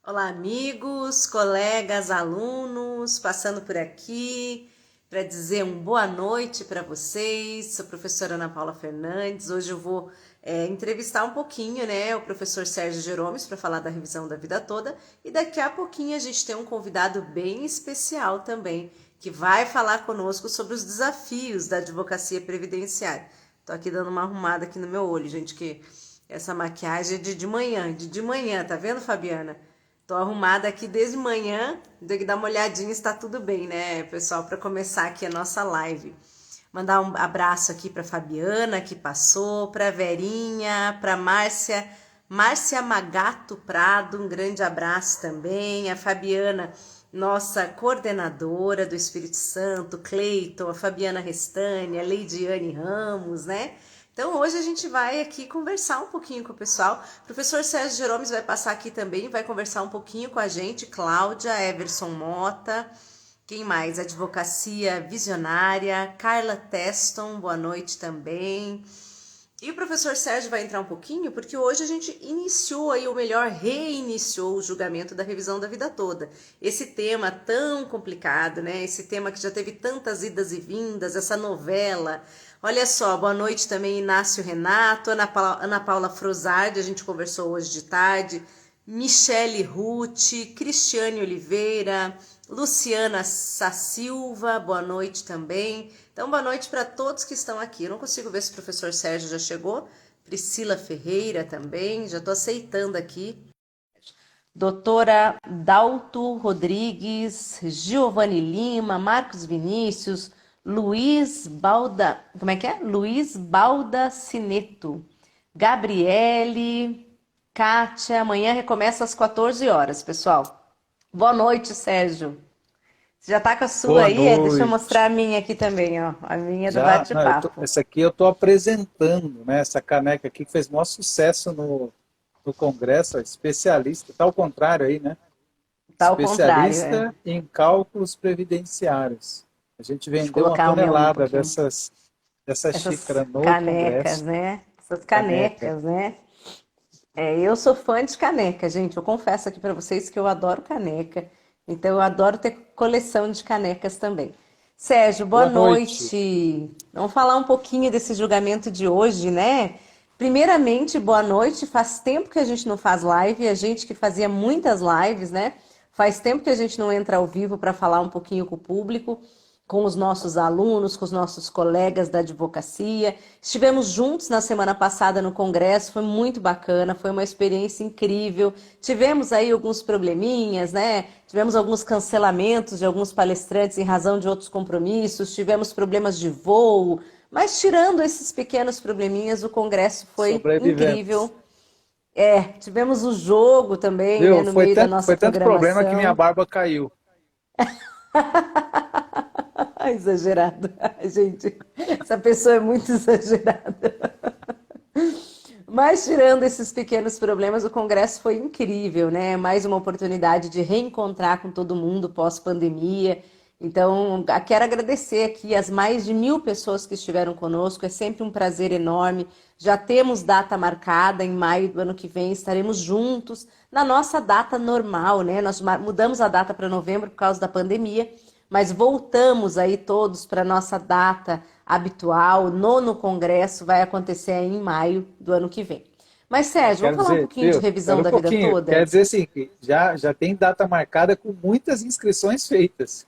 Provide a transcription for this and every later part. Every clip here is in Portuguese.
Olá, amigos, colegas, alunos, passando por aqui para dizer uma boa noite para vocês. Sou a professora Ana Paula Fernandes. Hoje eu vou entrevistar um pouquinho, né, o professor Sérgio Jeromes para falar da revisão da vida toda. E daqui a pouquinho a gente tem um convidado bem especial também, que vai falar conosco sobre os desafios da advocacia previdenciária. Tô aqui dando uma arrumada aqui no meu olho, gente, que essa maquiagem é de manhã, tá vendo, Fabiana? Tô arrumada aqui desde manhã, tem que dar uma olhadinha se tá tudo bem, né, pessoal, para começar aqui a nossa live. Mandar um abraço aqui para Fabiana, que passou, para Verinha, para Márcia Magato Prado, um grande abraço também. A Fabiana, nossa coordenadora do Espírito Santo, Cleiton, a Fabiana Restani, a Leidiane Ramos, né? Então hoje a gente vai aqui conversar um pouquinho com o pessoal. O professor Sérgio Jeromes vai passar aqui também, vai conversar um pouquinho com a gente, Cláudia, Everson Mota, quem mais? Advocacia Visionária, Carla Teston, boa noite também. E o professor Sérgio vai entrar um pouquinho, porque hoje a gente iniciou aí, ou melhor, reiniciou o julgamento da revisão da vida toda. Esse tema tão complicado, né? Esse tema que já teve tantas idas e vindas, essa novela. Olha só, boa noite também, Inácio Renato, Ana Paula Frozardi, a gente conversou hoje de tarde, Michele Ruth, Cristiane Oliveira, Luciana Sassilva, boa noite também. Então, boa noite para todos que estão aqui. Eu não consigo ver se o professor Sérgio já chegou. Priscila Ferreira também, já estou aceitando aqui. Doutora Dalto Rodrigues, Giovanni Lima, Marcos Vinícius, Luiz Balda... Como é que é? Luiz Balda Cineto, Gabriele, Kátia. Amanhã recomeça às 14 horas, pessoal. Boa noite, Sérgio. Você já tá com a sua Boa aí? Deixa eu noite. mostrar a minha aqui também, ó. A minha do Já, não, bate-papo. essa aqui eu estou apresentando, né? Essa caneca aqui que fez maior sucesso no Congresso, ó, especialista, tá ao contrário aí, né? Tá ao contrário, é. Especialista em cálculos previdenciários. A gente Deixa eu vendeu uma colocar o meu um tonelada pouquinho. dessa Essas xícara no canecas, Congresso. né? Essas Caneca. canecas, né? É, eu sou fã de caneca, gente. Eu confesso aqui para vocês que eu adoro caneca. Então, eu adoro ter coleção de canecas também. Sérgio, boa Boa noite. noite. Vamos falar um pouquinho desse julgamento de hoje, né? Primeiramente, boa noite. Faz tempo que a gente não faz live, a gente que fazia muitas lives, né? Faz tempo que a gente não entra ao vivo para falar um pouquinho com o público, com os nossos alunos, com os nossos colegas da advocacia. Estivemos juntos na semana passada no Congresso, foi muito bacana, foi uma experiência incrível. Tivemos aí alguns probleminhas, né? Tivemos alguns cancelamentos de alguns palestrantes em razão de outros compromissos, tivemos problemas de voo, mas tirando esses pequenos probleminhas, o Congresso foi Sobrevivemos. incrível. É, tivemos o jogo também, né, Viu? no meio da nossa Foi tanto problema que minha programação. barba caiu. Exagerado. Ai, gente, essa pessoa é muito exagerada. Mas tirando esses pequenos problemas, o congresso foi incrível, né? Mais uma oportunidade de reencontrar com todo mundo pós-pandemia. Então, quero agradecer aqui as mais de 1.000 pessoas que estiveram conosco. É sempre um prazer enorme. Já temos data marcada em maio do ano que vem. Estaremos juntos na nossa data normal, né? Nós mudamos a data para novembro por causa da pandemia, mas voltamos aí todos para nossa data habitual. O nono congresso vai acontecer aí em maio do ano que vem. Mas, Sérgio, Quero vamos falar um dizer, pouquinho de viu? revisão Espera um da vida pouquinho. Quer toda? dizer assim, que já tem data marcada com muitas inscrições feitas.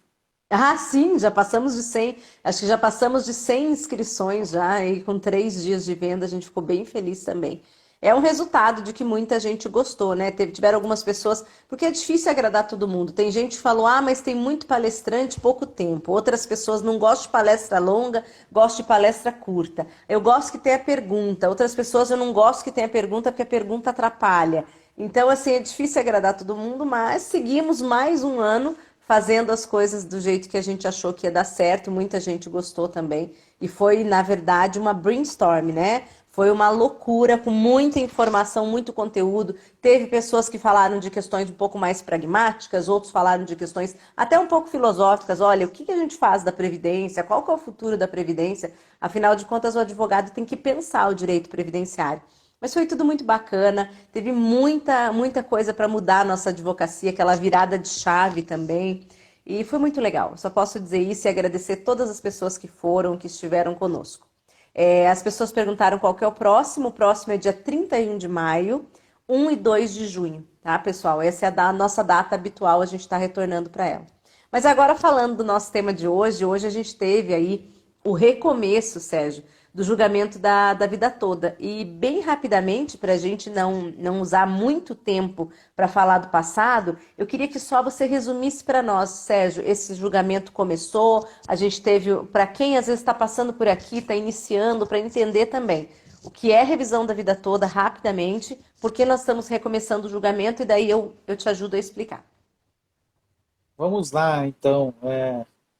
Ah, sim, já passamos de 100. Acho que já passamos de 100 inscrições já, e com 3 dias de venda a gente ficou bem feliz também. É um resultado de que muita gente gostou, né? Tiveram algumas pessoas, porque é difícil agradar todo mundo. Tem gente que falou, ah, mas tem muito palestrante, pouco tempo. Outras pessoas não gostam de palestra longa, gostam de palestra curta. Eu gosto que tenha pergunta. Outras pessoas eu não gosto que tenha pergunta, porque a pergunta atrapalha. Então, assim, é difícil agradar todo mundo, mas seguimos mais um ano fazendo as coisas do jeito que a gente achou que ia dar certo. Muita gente gostou também. E foi, na verdade, uma brainstorm, né? Foi uma loucura, com muita informação, muito conteúdo. Teve pessoas que falaram de questões um pouco mais pragmáticas, outros falaram de questões até um pouco filosóficas. Olha, o que a gente faz da Previdência? Qual que é o futuro da Previdência? Afinal de contas, o advogado tem que pensar o direito previdenciário. Mas foi tudo muito bacana, teve muita coisa para mudar a nossa advocacia, aquela virada de chave também. E foi muito legal. Só posso dizer isso e agradecer todas as pessoas que foram, que estiveram conosco. As pessoas perguntaram qual que é o próximo. O próximo é dia 31 de maio, 1 e 2 de junho, tá, pessoal? Essa é a nossa data habitual, a gente está retornando para ela. Mas agora falando do nosso tema de hoje a gente teve aí o recomeço, Sérgio, do julgamento da vida toda. E bem rapidamente, para a gente não usar muito tempo para falar do passado, eu queria que só você resumisse para nós, Sérgio, esse julgamento começou, a gente teve, para quem às vezes está passando por aqui, está iniciando, para entender também o que é revisão da vida toda rapidamente, porque nós estamos recomeçando o julgamento e daí eu te ajudo a explicar. Vamos lá, então.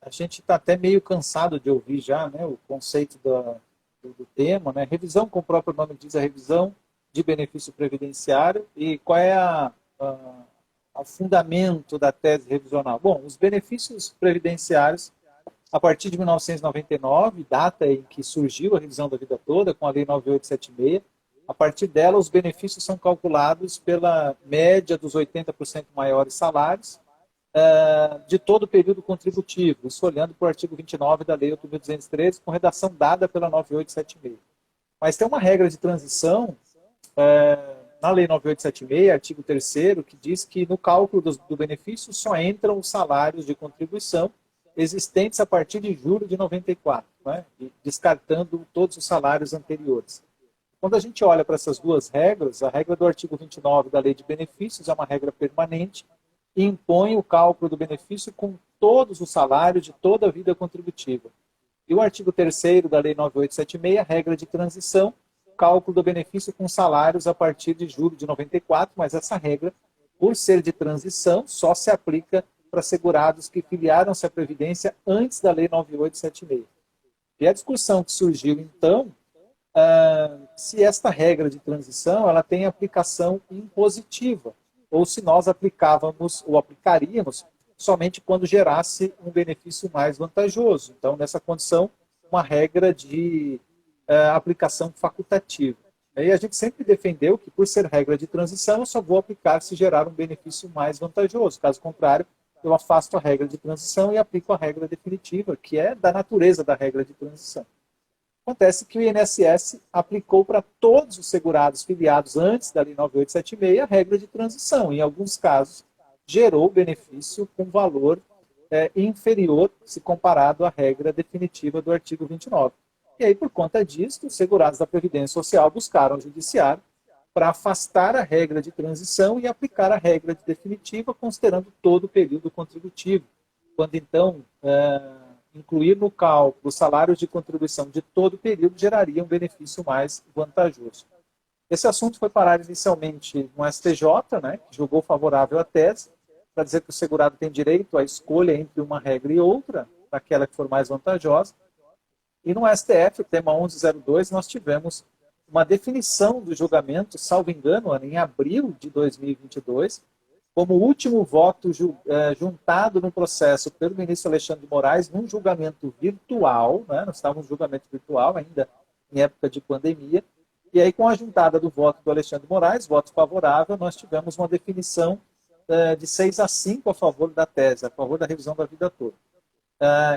A gente está até meio cansado de ouvir já, né, o conceito do tema, né? Revisão, como o próprio nome diz, a revisão de benefício previdenciário. E qual é o fundamento da tese revisional? Bom, os benefícios previdenciários, a partir de 1999, data em que surgiu a revisão da vida toda, com a Lei 9876, a partir dela, os benefícios são calculados pela média dos 80% maiores salários de todo o período contributivo, isso olhando para o artigo 29 da Lei 8.213, com redação dada pela 9876. Mas tem uma regra de transição na Lei 9876, artigo 3º, que diz que no cálculo do benefício só entram os salários de contribuição existentes a partir de julho de 94, né, descartando todos os salários anteriores. Quando a gente olha para essas duas regras, a regra do artigo 29 da Lei de Benefícios é uma regra permanente, e impõe o cálculo do benefício com todos os salários de toda a vida contributiva. E o artigo 3º da Lei 9876, regra de transição, cálculo do benefício com salários a partir de julho de 94, mas essa regra, por ser de transição, só se aplica para segurados que filiaram-se à Previdência antes da Lei 9876. E a discussão que surgiu, então, se esta regra de transição ela tem aplicação impositiva, ou se nós aplicávamos ou aplicaríamos somente quando gerasse um benefício mais vantajoso. Então, nessa condição, uma regra de aplicação facultativa. E a gente sempre defendeu que, por ser regra de transição, eu só vou aplicar se gerar um benefício mais vantajoso. Caso contrário, eu afasto a regra de transição e aplico a regra definitiva, que é da natureza da regra de transição. Acontece que o INSS aplicou para todos os segurados filiados antes da Lei 9876 a regra de transição. Em alguns casos, gerou benefício com valor inferior se comparado à regra definitiva do artigo 29. E aí, por conta disso, os segurados da Previdência Social buscaram o judiciário para afastar a regra de transição e aplicar a regra de definitiva, considerando todo o período contributivo. Quando, então, incluir no cálculo os salários de contribuição de todo o período geraria um benefício mais vantajoso. Esse assunto foi parar inicialmente no STJ, né, que julgou favorável à tese, para dizer que o segurado tem direito à escolha entre uma regra e outra, daquela que for mais vantajosa. E no STF, o tema 1102, nós tivemos uma definição do julgamento, salvo engano, em abril de 2022, como último voto juntado no processo pelo ministro Alexandre de Moraes, num julgamento virtual, né? Nós estávamos em julgamento virtual ainda em época de pandemia, e aí com a juntada do voto do Alexandre de Moraes, voto favorável, nós tivemos uma definição de 6-5 a favor da tese, a favor da revisão da vida toda.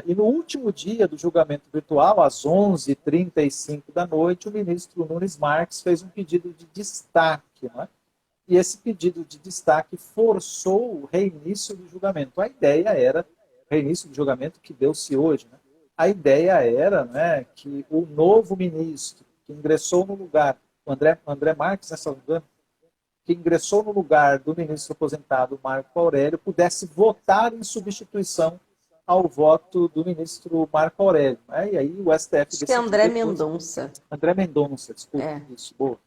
E no último dia do julgamento virtual, às 11h35 da noite, o ministro Nunes Marques fez um pedido de destaque, né? E esse pedido de destaque forçou o reinício do julgamento. A ideia era, reinício do julgamento que deu-se hoje, né? A ideia era, né, que o novo ministro que ingressou no lugar, o André Marques, nessa engano, que ingressou no lugar do ministro aposentado Marco Aurélio, pudesse votar em substituição ao voto do ministro Marco Aurélio. Né? E aí o STF Acho que é André Mendonça. André Mendonça, desculpa. Isso, boa.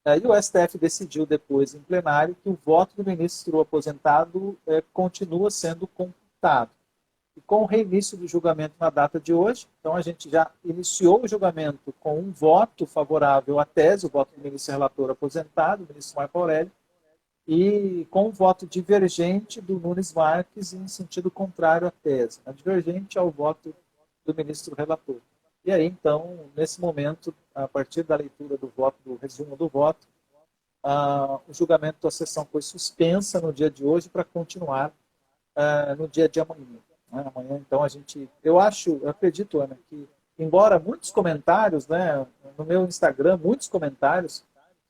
E o STF decidiu depois, em plenário, que o voto do ministro aposentado continua sendo computado. E com o reinício do julgamento na data de hoje, então a gente já iniciou o julgamento com um voto favorável à tese, o voto do ministro relator aposentado, o ministro Marco Aurélio, e com um voto divergente do Nunes Marques em sentido contrário à tese, divergente ao voto do ministro relator. E aí, então, nesse momento, a partir da leitura do voto, do resumo do voto, o julgamento da sessão foi suspensa no dia de hoje para continuar no dia de amanhã. Né? Amanhã, então, eu acredito, Ana, que embora muitos comentários, né, no meu Instagram, muitos comentários,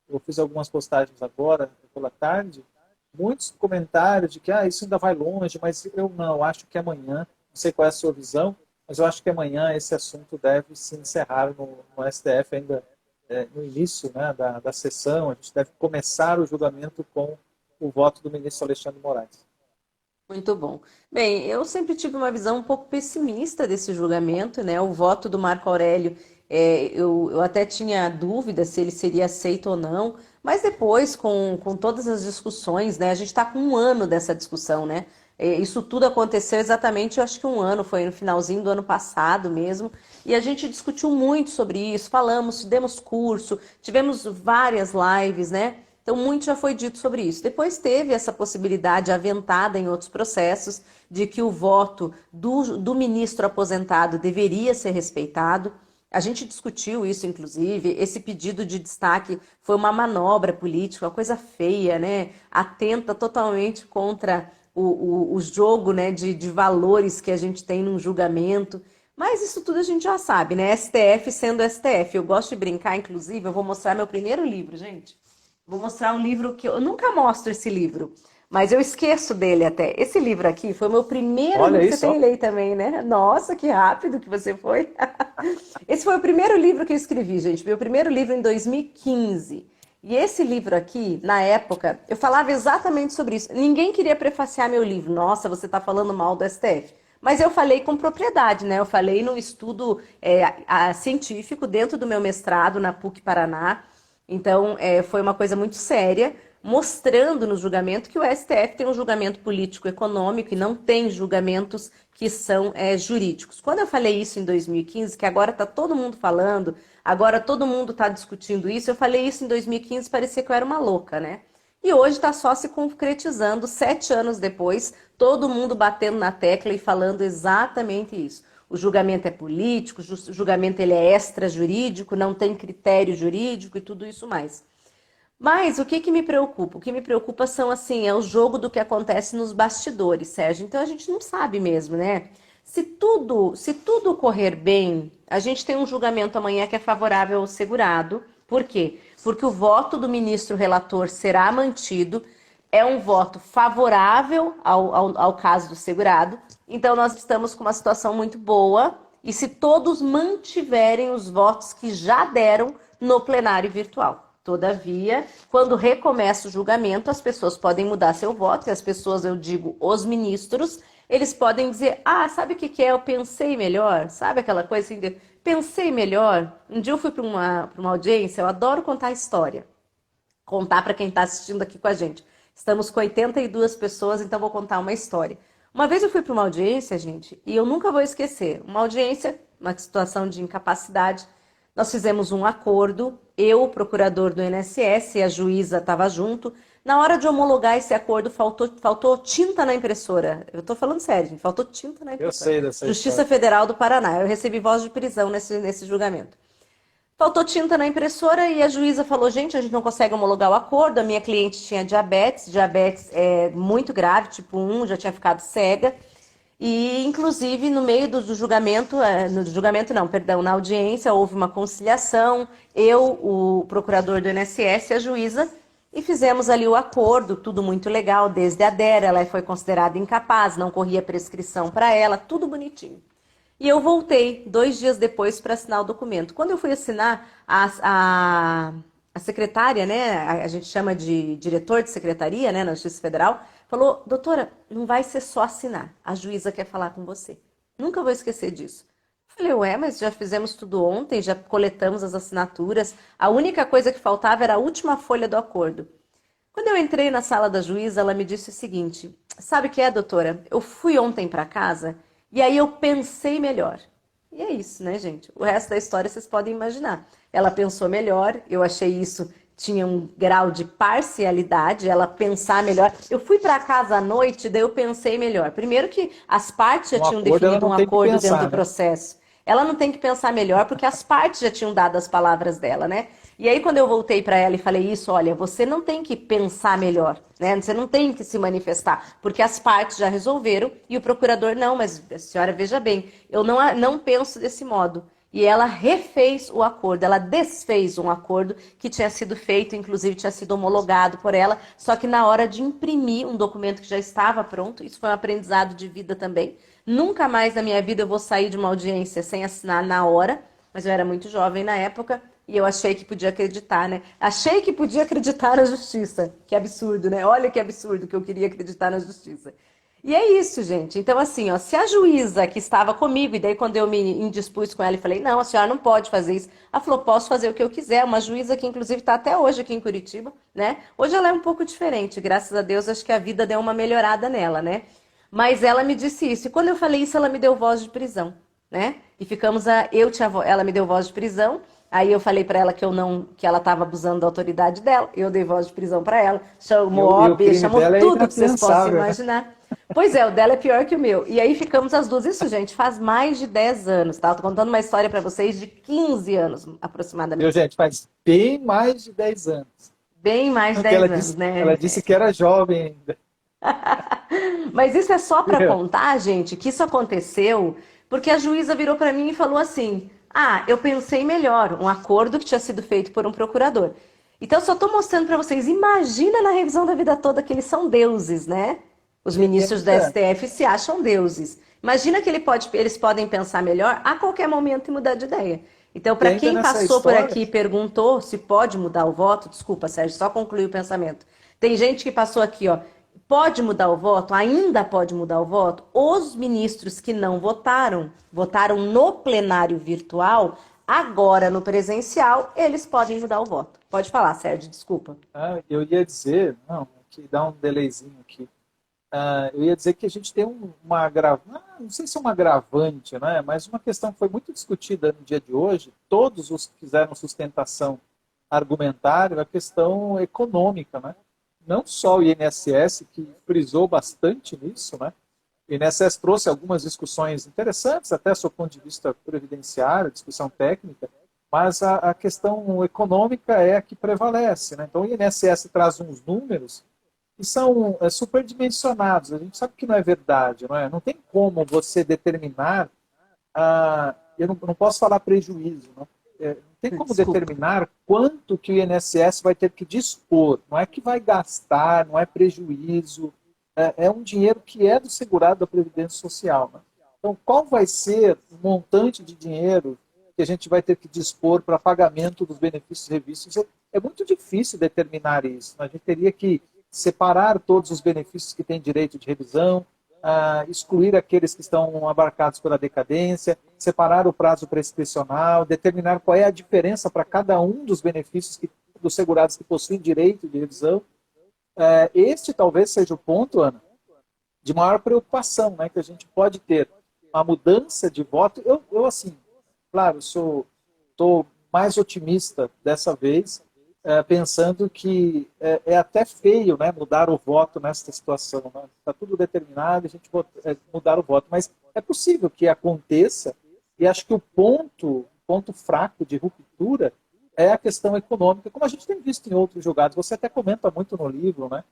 eu fiz algumas postagens agora pela tarde, muitos comentários de que isso ainda vai longe, mas eu não, acho que amanhã, não sei qual é a sua visão, mas eu acho que amanhã esse assunto deve se encerrar no STF ainda no início, né, da sessão. A gente deve começar o julgamento com o voto do ministro Alexandre Moraes. Muito bom. Bem, eu sempre tive uma visão um pouco pessimista desse julgamento, né? O voto do Marco Aurélio, eu até tinha dúvida se ele seria aceito ou não, mas depois, com todas as discussões, né? A gente está com um ano dessa discussão, né? Isso tudo aconteceu exatamente, eu acho que um ano, foi no finalzinho do ano passado mesmo, e a gente discutiu muito sobre isso, falamos, demos curso, tivemos várias lives, né? Então, muito já foi dito sobre isso. Depois teve essa possibilidade aventada em outros processos de que o voto do ministro aposentado deveria ser respeitado. A gente discutiu isso, inclusive. Esse pedido de destaque foi uma manobra política, uma coisa feia, né? Atenta totalmente contra o jogo, né, de valores que a gente tem num julgamento. Mas isso tudo a gente já sabe, né? STF sendo STF. Eu gosto de brincar, inclusive, eu vou mostrar meu primeiro livro, gente. Vou mostrar um livro que eu nunca mostro esse livro, mas eu esqueço dele até. Esse livro aqui foi o meu primeiro Olha livro. isso, Você tem lei também, né? Nossa, que rápido que você foi. Esse foi o primeiro livro que eu escrevi, gente. Meu primeiro livro em 2015. E esse livro aqui, na época, eu falava exatamente sobre isso. Ninguém queria prefaciar meu livro. Nossa, você está falando mal do STF. Mas eu falei com propriedade, né? Eu falei num estudo científico dentro do meu mestrado na PUC Paraná. Então, foi uma coisa muito séria, mostrando no julgamento que o STF tem um julgamento político-econômico e não tem julgamentos que são jurídicos. Quando eu falei isso em 2015, que agora está todo mundo falando, agora todo mundo está discutindo isso, eu falei isso em 2015, parecia que eu era uma louca, né? E hoje está só se concretizando, 7 anos depois, todo mundo batendo na tecla e falando exatamente isso. O julgamento é político, o julgamento ele é extrajurídico, não tem critério jurídico e tudo isso mais. Mas o que me preocupa? O que me preocupa são, assim, é o jogo do que acontece nos bastidores, Sérgio. Então a gente não sabe mesmo, né? Se tudo correr bem, a gente tem um julgamento amanhã que é favorável ao segurado. Por quê? Porque o voto do ministro relator será mantido, é um voto favorável ao caso do segurado. Então, nós estamos com uma situação muito boa e se todos mantiverem os votos que já deram no plenário virtual. Todavia, quando recomeça o julgamento, as pessoas podem mudar seu voto e as pessoas, eu digo, os ministros, eles podem dizer, sabe o que é? Eu pensei melhor, sabe aquela coisa assim de, pensei melhor. Um dia eu fui para uma audiência, eu adoro contar história, contar para quem está assistindo aqui com a gente. Estamos com 82 pessoas, então vou contar uma história. Uma vez eu fui para uma audiência, gente, e eu nunca vou esquecer. Uma audiência, uma situação de incapacidade. Nós fizemos um acordo, eu, o procurador do INSS, e a juíza estava junto. Na hora de homologar esse acordo, faltou tinta na impressora. Eu estou falando sério, gente, faltou tinta na impressora. Eu sei dessa Justiça história. Federal do Paraná. Eu recebi voz de prisão nesse julgamento. Faltou tinta na impressora e a juíza falou, gente, a gente não consegue homologar o acordo, a minha cliente tinha diabetes é muito grave, tipo 1, já tinha ficado cega, e inclusive no meio do julgamento, na audiência houve uma conciliação, eu, o procurador do INSS e a juíza, e fizemos ali o acordo, tudo muito legal, desde a DERA, ela foi considerada incapaz, não corria prescrição para ela, tudo bonitinho. E eu voltei 2 dias depois para assinar o documento. Quando eu fui assinar, a secretária, né, a gente chama de diretor de secretaria, né, na Justiça Federal, falou, doutora, não vai ser só assinar, a juíza quer falar com você. Nunca vou esquecer disso. Falei, mas já fizemos tudo ontem, já coletamos as assinaturas, a única coisa que faltava era a última folha do acordo. Quando eu entrei na sala da juíza, ela me disse o seguinte, sabe o que é, doutora? Eu fui ontem para casa e aí eu pensei melhor. E é isso, né, gente? O resto da história vocês podem imaginar. Ela pensou melhor, eu achei isso, tinha um grau de parcialidade, ela pensar melhor. Eu fui para casa à noite, daí eu pensei melhor. Primeiro que as partes já tinham definido um acordo dentro do processo. ela não tem que pensar melhor, porque as partes já tinham dado as palavras dela, né? E aí, quando eu voltei para ela e falei isso, olha, você não tem que pensar melhor, né? Você não tem que se manifestar, porque as partes já resolveram e o procurador, não, mas a senhora veja bem, eu não penso desse modo. E ela refez o acordo, ela desfez um acordo que tinha sido feito, inclusive tinha sido homologado por ela, só que na hora de imprimir um documento que já estava pronto, isso foi um aprendizado de vida também. Nunca mais na minha vida eu vou sair de uma audiência sem assinar na hora, mas eu era muito jovem na época e eu achei que podia acreditar, né? Achei que podia acreditar na justiça. Que absurdo, né? Olha que absurdo que eu queria acreditar na justiça. E é isso, gente. Então, assim, ó, se a juíza que estava comigo, e daí quando eu me indispus com ela e falei, não, a senhora não pode fazer isso, ela falou, posso fazer o que eu quiser. Uma juíza que, inclusive, está até hoje aqui em Curitiba, né? Hoje ela é um pouco diferente, graças a Deus, acho que a vida deu uma melhorada nela, né? Mas ela me disse isso. E quando eu falei isso, ela me deu voz de prisão, né? E ficamos ela me deu voz de prisão. Aí eu falei pra ela que eu não, que ela estava abusando da autoridade dela. Eu dei voz de prisão pra ela. Chamou E o OAB, crime chamou dela é tudo que vocês possam inafiançável, né? imaginar. Pois é, o dela é pior que o meu. E aí ficamos as duas. Isso, gente, faz mais de 10 anos, tá? Eu tô contando uma história pra vocês de 15 anos, Viu, aproximadamente. gente? Faz bem mais de 10 anos. Bem mais de Porque 10 anos, ela né? disse que era jovem ainda. Mas isso é só para Viu? contar, gente, que isso aconteceu porque a juíza virou para mim e falou assim: "Ah, eu pensei melhor, um acordo que tinha sido feito por um procurador". Então, eu só estou mostrando para vocês, imagina na revisão da vida toda que eles são deuses, né? Os E ministros da ainda, STF se acham deuses. Imagina que eles podem pensar melhor a qualquer momento e mudar de ideia. Então, e para ainda quem nessa passou por história, aqui e perguntou se pode mudar o voto, desculpa, Sérgio, só concluir o pensamento. Tem gente que passou aqui, ó, pode mudar o voto? Ainda pode mudar o voto? Os ministros que não votaram, votaram no plenário virtual, agora no presencial, eles podem mudar o voto. Pode falar, Sérgio, desculpa. eu ia dizer, não, que dá um delayzinho aqui. Eu ia dizer que a gente tem uma agravante, não sei se é uma agravante, né? Mas uma questão que foi muito discutida no dia de hoje, todos os que fizeram sustentação argumentaram a questão econômica, né? Não só o INSS, que frisou bastante nisso, né? O INSS trouxe algumas discussões interessantes, até do ponto de vista previdenciário, discussão técnica, mas a questão econômica é a que prevalece, né? Então o INSS traz uns números que são superdimensionados. A gente sabe que não é verdade, não é? Não tem como você determinar, eu não posso falar prejuízo, não, não tem como Desculpa. determinar quanto que o INSS vai ter que dispor. Não é que vai gastar, não é prejuízo, é um dinheiro que é do segurado da Previdência Social, né? Então, qual vai ser o montante de dinheiro que a gente vai ter que dispor para pagamento dos benefícios revistos? É muito difícil determinar isso, né? A gente teria que separar todos os benefícios que têm direito de revisão, excluir aqueles que estão abarcados pela decadência, separar o prazo prescricional, determinar qual é a diferença para cada um dos benefícios dos segurados que possuem direito de revisão. Este talvez seja o ponto, Ana, de maior preocupação, né, que a gente pode ter. Uma mudança de voto. Eu assim, claro, estou mais otimista dessa vez, pensando que é até feio, né, mudar o voto nessa situação. Está, né? Tá tudo determinado, a gente mudar o voto. Mas é possível que aconteça, e acho que o ponto fraco de ruptura é a questão econômica, como a gente tem visto em outros julgados. Você até comenta muito no livro, né,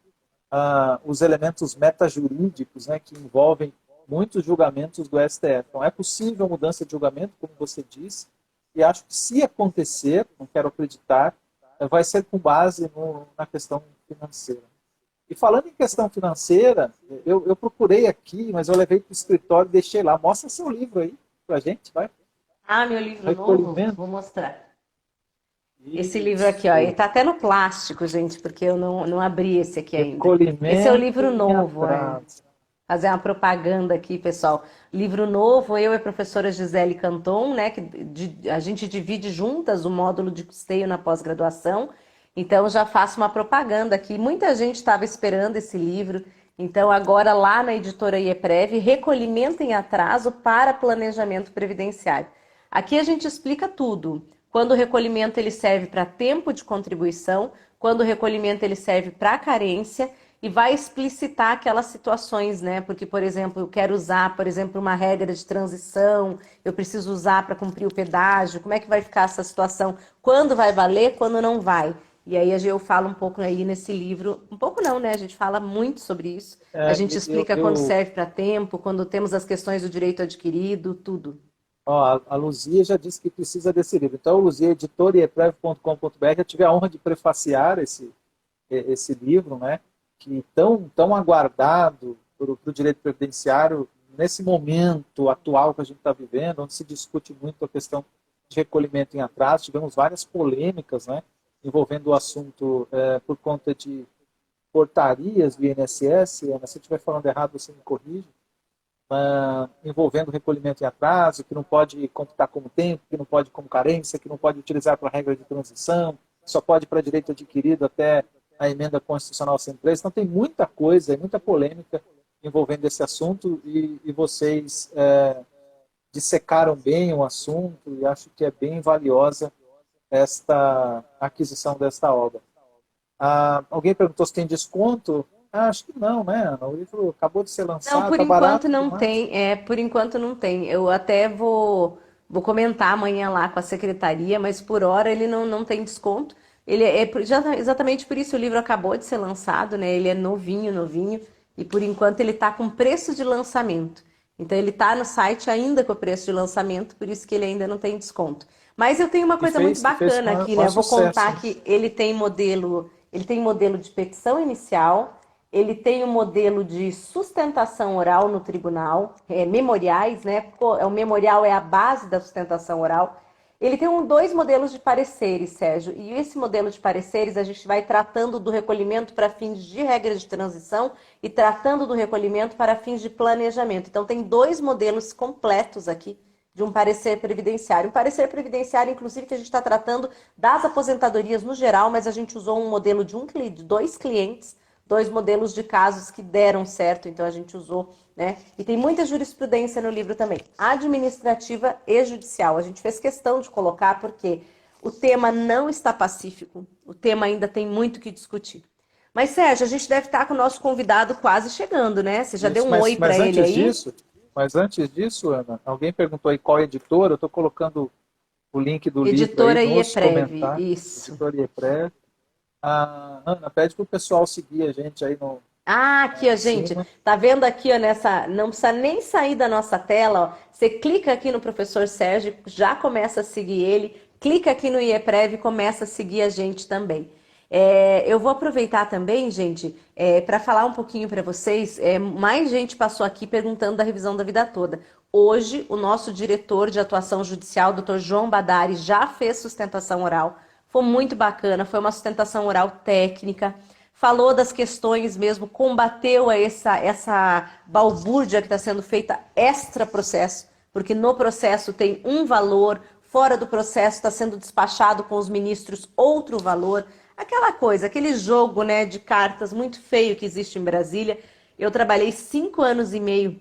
os elementos metajurídicos, né, que envolvem muitos julgamentos do STF. Então, é possível a mudança de julgamento, como você disse, e acho que se acontecer, não quero acreditar, vai ser com base na questão financeira. E falando em questão financeira, eu procurei aqui, mas eu levei para o escritório e deixei lá. Mostra seu livro aí para a gente, vai. Ah, meu livro novo? Recolhimento. Vou mostrar. Esse livro aqui, ó, ele Isso. tá até no plástico, gente, porque eu não abri esse aqui ainda. Esse é o Recolhimento livro em novo, atraso. fazer uma propaganda aqui, pessoal. Livro novo, eu e a professora Gisele Canton, né, a gente divide juntas o módulo de custeio na pós-graduação, então já faço uma propaganda aqui. Muita gente estava esperando esse livro, então agora lá na editora IEPREV, Recolhimento em Atraso para Planejamento Previdenciário. Aqui a gente explica tudo. Quando o recolhimento ele serve para tempo de contribuição, quando o recolhimento ele serve para carência e vai explicitar aquelas situações, né? Porque, por exemplo, eu quero usar, por exemplo, uma regra de transição, eu preciso usar para cumprir o pedágio, como é que vai ficar essa situação? Quando vai valer, quando não vai? E aí eu falo um pouco aí nesse livro, um pouco não, né? A gente fala muito sobre isso. A É, gente eu, explica quando eu, serve para tempo, quando temos as questões do direito adquirido, tudo. Ó, a Luzia já disse que precisa desse livro. Então, Luzia, editoriaprev.com.br, eu tive a honra de prefaciar esse livro, né, que tão aguardado para o direito previdenciário nesse momento atual que a gente está vivendo, onde se discute muito a questão de recolhimento em atraso. Tivemos várias polêmicas, né, envolvendo o assunto por conta de portarias do INSS. Se eu estiver falando errado, você me corrige, envolvendo recolhimento em atraso, que não pode computar como tempo, que não pode como carência, que não pode utilizar para regra de transição, só pode para direito adquirido até a emenda constitucional 103. Então tem muita coisa, muita polêmica envolvendo esse assunto e vocês dissecaram bem o assunto e acho que é bem valiosa esta aquisição desta obra. Alguém perguntou se tem desconto? Acho que não, né, Ana? O livro acabou de ser Não, lançado, por está enquanto barato não demais. tem. Por enquanto não tem. Eu até vou comentar amanhã lá com a secretaria, mas por hora ele não tem desconto. Ele exatamente por isso o livro acabou de ser lançado, né? Ele é novinho, novinho, e por enquanto ele está com preço de lançamento. Então ele está no site ainda com o preço de lançamento, por isso que ele ainda não tem desconto. Mas eu tenho uma E coisa muito fez bacana aqui, né? maior Eu vou sucesso, contar né? que ele tem modelo de petição inicial, ele tem o modelo de sustentação oral no tribunal, memoriais, né? O memorial é a base da sustentação oral. Ele tem dois modelos de pareceres, Sérgio, e esse modelo de pareceres a gente vai tratando do recolhimento para fins de regra de transição e tratando do recolhimento para fins de planejamento. Então, tem dois modelos completos aqui de um parecer previdenciário. Um parecer previdenciário, inclusive, que a gente está tratando das aposentadorias no geral, mas a gente usou um modelo de dois clientes, dois modelos de casos que deram certo, então a gente usou, né? E tem muita jurisprudência no livro também, administrativa e judicial. A gente fez questão de colocar porque o tema não está pacífico, o tema ainda tem muito que discutir. Mas, Sérgio, a gente deve estar com o nosso convidado quase chegando, né? Você já deu Isso, um oi para ele aí? mas antes disso, Ana, alguém perguntou aí qual editora, eu estou colocando o link do livro aí Editora nos IEPREV, comentários, isso. editora IEPRE. A Ana, pede para o pessoal seguir a gente aí no, Ah, aqui, ó, em gente, cima. tá vendo aqui, ó, não precisa nem sair da nossa tela, ó. Você clica aqui no professor Sérgio, já começa a seguir ele, clica aqui no IEPREV e começa a seguir a gente também. Eu vou aproveitar também, gente, para falar um pouquinho para vocês. Mais gente passou aqui perguntando da revisão da vida toda. Hoje, o nosso diretor de atuação judicial, Dr. João Badari, já fez sustentação oral. Foi muito bacana, foi uma sustentação oral técnica. Falou das questões mesmo, combateu essa balbúrdia que está sendo feita extra processo, porque no processo tem um valor, fora do processo está sendo despachado com os ministros outro valor. Aquela coisa, aquele jogo, né, de cartas muito feio que existe em Brasília. Eu trabalhei 5 anos e meio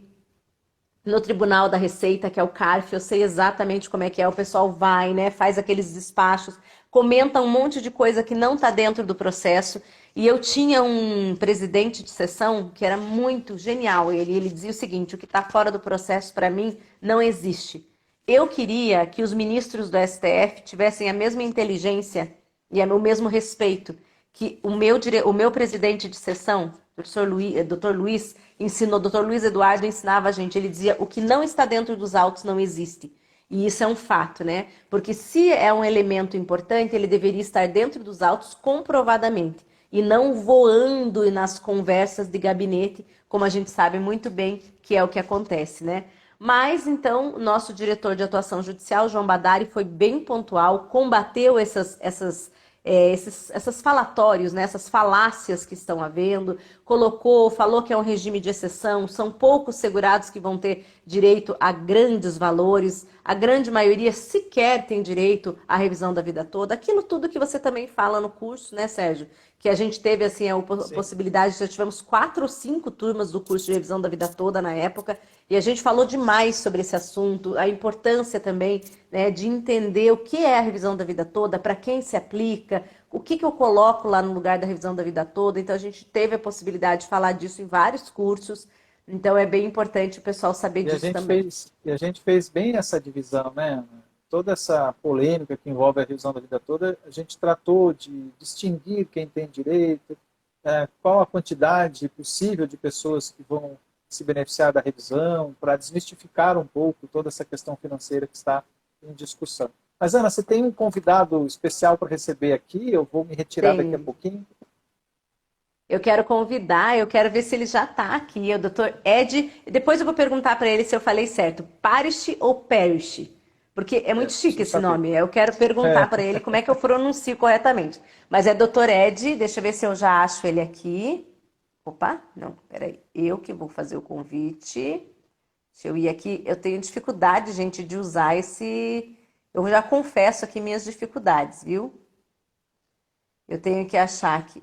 no Tribunal da Receita, que é o CARF, eu sei exatamente como é que é. O pessoal vai, né, faz aqueles despachos, comenta um monte de coisa que não está dentro do processo. E eu tinha um presidente de sessão que era muito genial. Ele dizia o seguinte: o que está fora do processo para mim não existe. Eu queria que os ministros do STF tivessem a mesma inteligência e o mesmo respeito que o meu presidente de sessão, Dr. Luiz, ensinou, Dr. Luiz Eduardo ensinava a gente. Ele dizia: o que não está dentro dos autos não existe. E isso é um fato, né? Porque se é um elemento importante, ele deveria estar dentro dos autos comprovadamente e não voando nas conversas de gabinete, como a gente sabe muito bem que é o que acontece, né? Mas, então, o nosso diretor de atuação judicial, João Badari, foi bem pontual, combateu essas falatórios, né, essas falácias que estão havendo, falou que é um regime de exceção, são poucos segurados que vão ter direito a grandes valores, a grande maioria sequer tem direito à revisão da vida toda, aquilo tudo que você também fala no curso, né, Sérgio? Que a gente teve, assim, a Sim. possibilidade, já tivemos 4 ou 5 turmas do curso de revisão da vida toda na época, e a gente falou demais sobre esse assunto, a importância também, né, de entender o que é a revisão da vida toda, para quem se aplica, o que eu coloco lá no lugar da revisão da vida toda. Então, a gente teve a possibilidade de falar disso em vários cursos. Então, é bem importante o pessoal saber disso também. E a gente fez bem essa divisão, né, Ana? Toda essa polêmica que envolve a revisão da vida toda, a gente tratou de distinguir quem tem direito, qual a quantidade possível de pessoas que vão se beneficiar da revisão, para desmistificar um pouco toda essa questão financeira que está em discussão. Mas, Ana, você tem um convidado especial para receber aqui? Eu vou me retirar daqui a pouquinho. Eu quero convidar, eu quero ver se ele já está aqui, é o Dr. Ed. Depois eu vou perguntar para ele se eu falei certo, Parish ou Perish? Porque é muito chique esse nome. Eu quero perguntar para ele como é que eu pronuncio corretamente. Mas é Dr. Ed, deixa eu ver se eu já acho ele aqui. Opa, não, peraí. Eu que vou fazer o convite. Deixa eu ir aqui. Eu tenho dificuldade, gente, de usar esse... Eu já confesso aqui minhas dificuldades, viu? Eu tenho que achar aqui.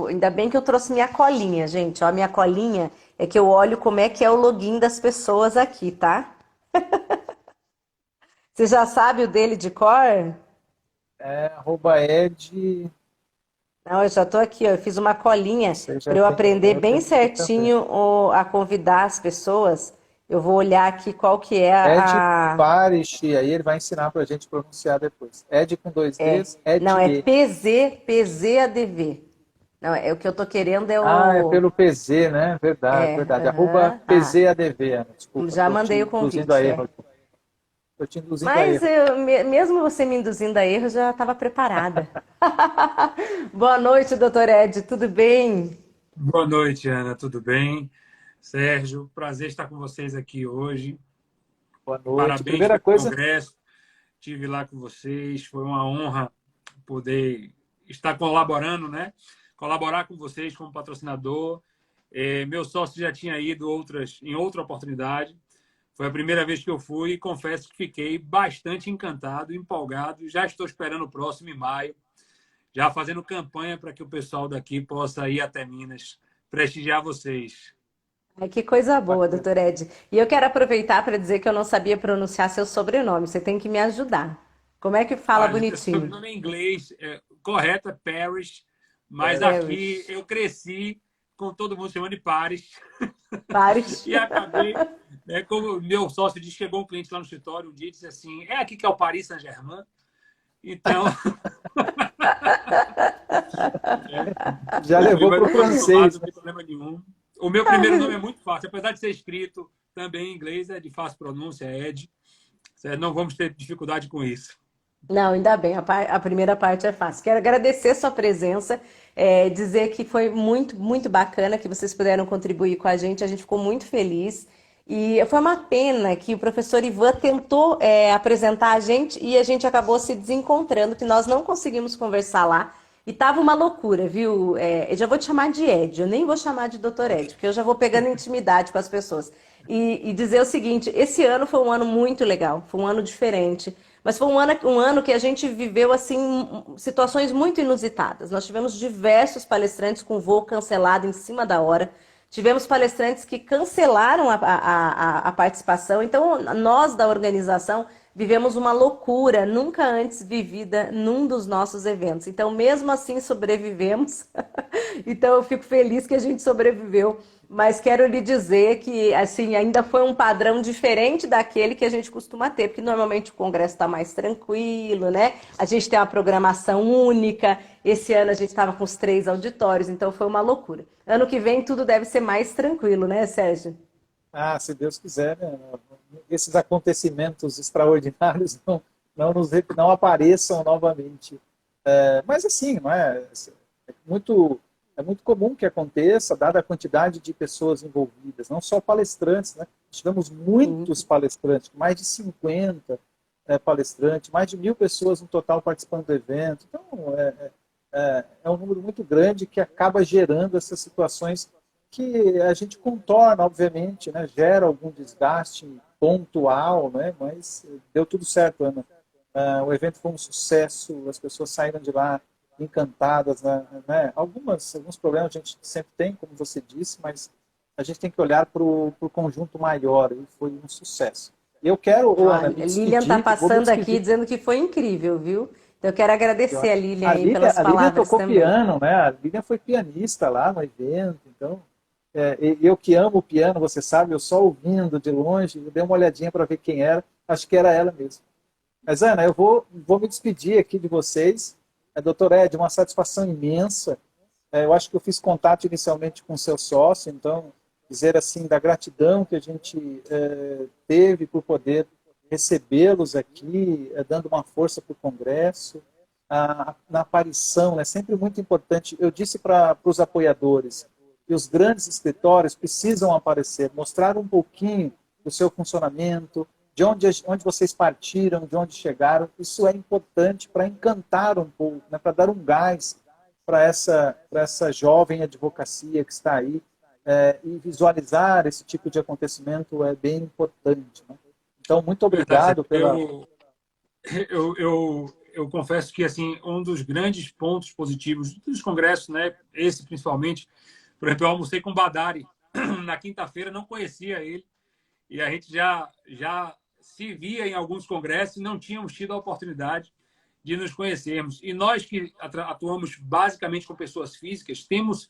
Ainda bem que eu trouxe minha colinha, gente. Ó, minha colinha é que eu olho como é que é o login das pessoas aqui, tá? Você já sabe o dele de cor? @Ed. Não, eu já tô aqui, ó. Eu fiz uma colinha para eu aprender bem certinho a convidar as pessoas. Eu vou olhar aqui qual que é Ed Parish, aí ele vai ensinar para a gente pronunciar depois. Ed com 2 Ds, Ed. Não, é PZADV. Não, o que eu tô querendo é o... é pelo PZ, né? Verdade. @PZADV, Ana. Desculpa. Já mandei o convite. Estou te induzindo a erro. Mas mesmo você me induzindo a erro, eu já estava preparada. Boa noite, doutor Ed, tudo bem? Boa noite, Ana, tudo bem? Sérgio, prazer estar com vocês aqui hoje. Boa noite. Parabéns Primeira pelo coisa... congresso. Estive lá com vocês, foi uma honra poder estar colaborando, né? Colaborar com vocês como patrocinador. Meu sócio já tinha ido em outra oportunidade. Foi a primeira vez que eu fui e confesso que fiquei bastante encantado, empolgado. Já estou esperando o próximo em maio, já fazendo campanha para que o pessoal daqui possa ir até Minas prestigiar vocês. Ai, que coisa boa, doutor Ed. E eu quero aproveitar para dizer que eu não sabia pronunciar seu sobrenome. Você tem que me ajudar. Como é que fala bonitinho? Meu nome em inglês correto é Parish, mas aqui eu cresci com todo mundo chamando de Paris. Paris. E acabei, como meu sócio disse, chegou um cliente lá no escritório um dia e disse assim, é aqui que é o Paris Saint-Germain? Então... Já levou para o francês. Não tem problema nenhum. O meu primeiro nome é muito fácil, apesar de ser escrito também em inglês, é de fácil pronúncia, é Ed. Não vamos ter dificuldade com isso. Não, ainda bem, a primeira parte é fácil. Quero agradecer sua presença, dizer que foi muito, muito bacana que vocês puderam contribuir com a gente ficou muito feliz. E foi uma pena que o professor Ivan tentou apresentar a gente e a gente acabou se desencontrando, que nós não conseguimos conversar lá. E tava uma loucura, viu? Eu já vou te chamar de Ed, eu nem vou chamar de Dr. Ed, porque eu já vou pegando intimidade com as pessoas. E dizer o seguinte, esse ano foi um ano muito legal, foi um ano diferente, mas foi um ano que a gente viveu assim situações muito inusitadas. Nós tivemos diversos palestrantes com voo cancelado em cima da hora, tivemos palestrantes que cancelaram a participação, então nós da organização vivemos uma loucura nunca antes vivida num dos nossos eventos. Então, mesmo assim, sobrevivemos. Então, eu fico feliz que a gente sobreviveu. Mas quero lhe dizer que, assim, ainda foi um padrão diferente daquele que a gente costuma ter, porque normalmente o congresso está mais tranquilo, né? A gente tem uma programação única. Esse ano a gente estava com os 3 auditórios, então foi uma loucura. Ano que vem tudo deve ser mais tranquilo, né, Sérgio? Se Deus quiser, né? Esses acontecimentos extraordinários não apareçam novamente. Mas assim, não é? É muito comum que aconteça, dada a quantidade de pessoas envolvidas, não só palestrantes, né? Tivemos muitos palestrantes, mais de 50 palestrantes, mais de 1.000 pessoas no total participando do evento. Então, é um número muito grande que acaba gerando essas situações que a gente contorna, obviamente, né? Gera algum desgaste pontual, né? Mas deu tudo certo, Ana. O evento foi um sucesso, as pessoas saíram de lá encantadas, né? Alguns problemas a gente sempre tem, como você disse, mas a gente tem que olhar para o conjunto maior, e foi um sucesso. Eu quero, ô, A Ana, me Lilian está despedir, vou me passando aqui despedir. dizendo que foi incrível, viu? Então eu quero agradecer a Lilian aí pelas A Lilian palavras tocou também. piano, né? A Lilian foi pianista lá no evento, então eu que amo o piano, você sabe, eu só ouvindo de longe, eu dei uma olhadinha para ver quem era, acho que era ela mesmo. Mas, Ana, eu vou me despedir aqui de vocês. Doutor Ed, uma satisfação imensa. Eu acho que eu fiz contato inicialmente com o seu sócio, então, dizer assim, da gratidão que a gente teve por poder recebê-los aqui, dando uma força para o Congresso, na aparição, é sempre muito importante. Eu disse para os apoiadores que os grandes escritórios precisam aparecer, mostrar um pouquinho do seu funcionamento, de onde vocês partiram, de onde chegaram. Isso é importante para encantar um pouco, né, para dar um gás para essa jovem advocacia que está aí, e visualizar esse tipo de acontecimento é bem importante. Né? Então, muito Verdade. obrigado pela... Eu confesso que assim um dos grandes pontos positivos dos congressos, né, esse principalmente, por exemplo, eu almocei com o Badari na quinta-feira, não conhecia ele, e a gente já se via em alguns congressos e não tínhamos tido a oportunidade de nos conhecermos. E nós que atuamos basicamente com pessoas físicas, temos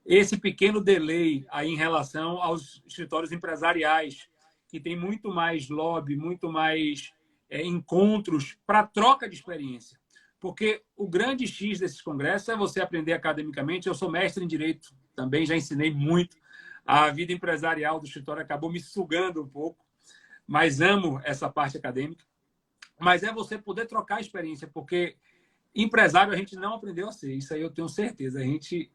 esse pequeno delay aí em relação aos escritórios empresariais, que tem muito mais lobby, muito mais encontros para troca de experiência. Porque o grande X desses congressos é você aprender academicamente. Eu sou mestre em Direito também, já ensinei muito. A vida empresarial do escritório acabou me sugando um pouco, mas amo essa parte acadêmica. Mas é você poder trocar experiência, porque empresário a gente não aprendeu a ser. Isso aí eu tenho certeza. A gente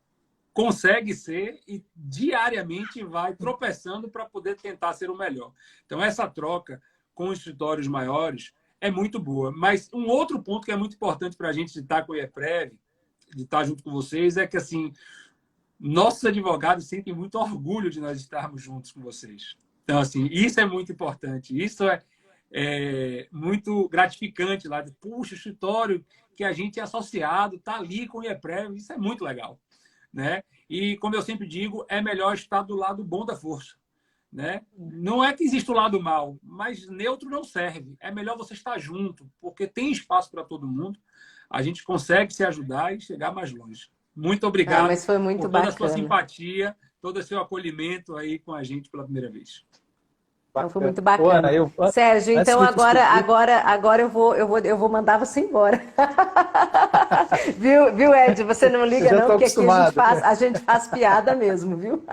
consegue ser e diariamente vai tropeçando para poder tentar ser o melhor. Então, essa troca com os escritórios maiores é muito boa. Mas um outro ponto que é muito importante para a gente de estar com o IEPREV, de estar junto com vocês, é que assim, nossos advogados sentem muito orgulho de nós estarmos juntos com vocês. Então, assim, isso é muito importante. Isso é muito gratificante lá. Puxa, o escritório que a gente é associado está ali com o IEPREV. Isso é muito legal. Né? E, como eu sempre digo, é melhor estar do lado bom da força. Né? Não é que existe o lado mal, mas neutro não serve. É melhor você estar junto, porque tem espaço para todo mundo. A gente consegue se ajudar e chegar mais longe. Muito Ah, obrigado mas foi muito por toda a sua bacana. simpatia, todo o seu acolhimento aí com a gente pela primeira vez. Então foi muito Ô, Ana, bacana. Sérgio, antes então de me despedir, agora eu vou mandar você embora. Viu, Ed? Você não eu liga já não, estou porque aqui acostumado. a gente faz piada mesmo, viu?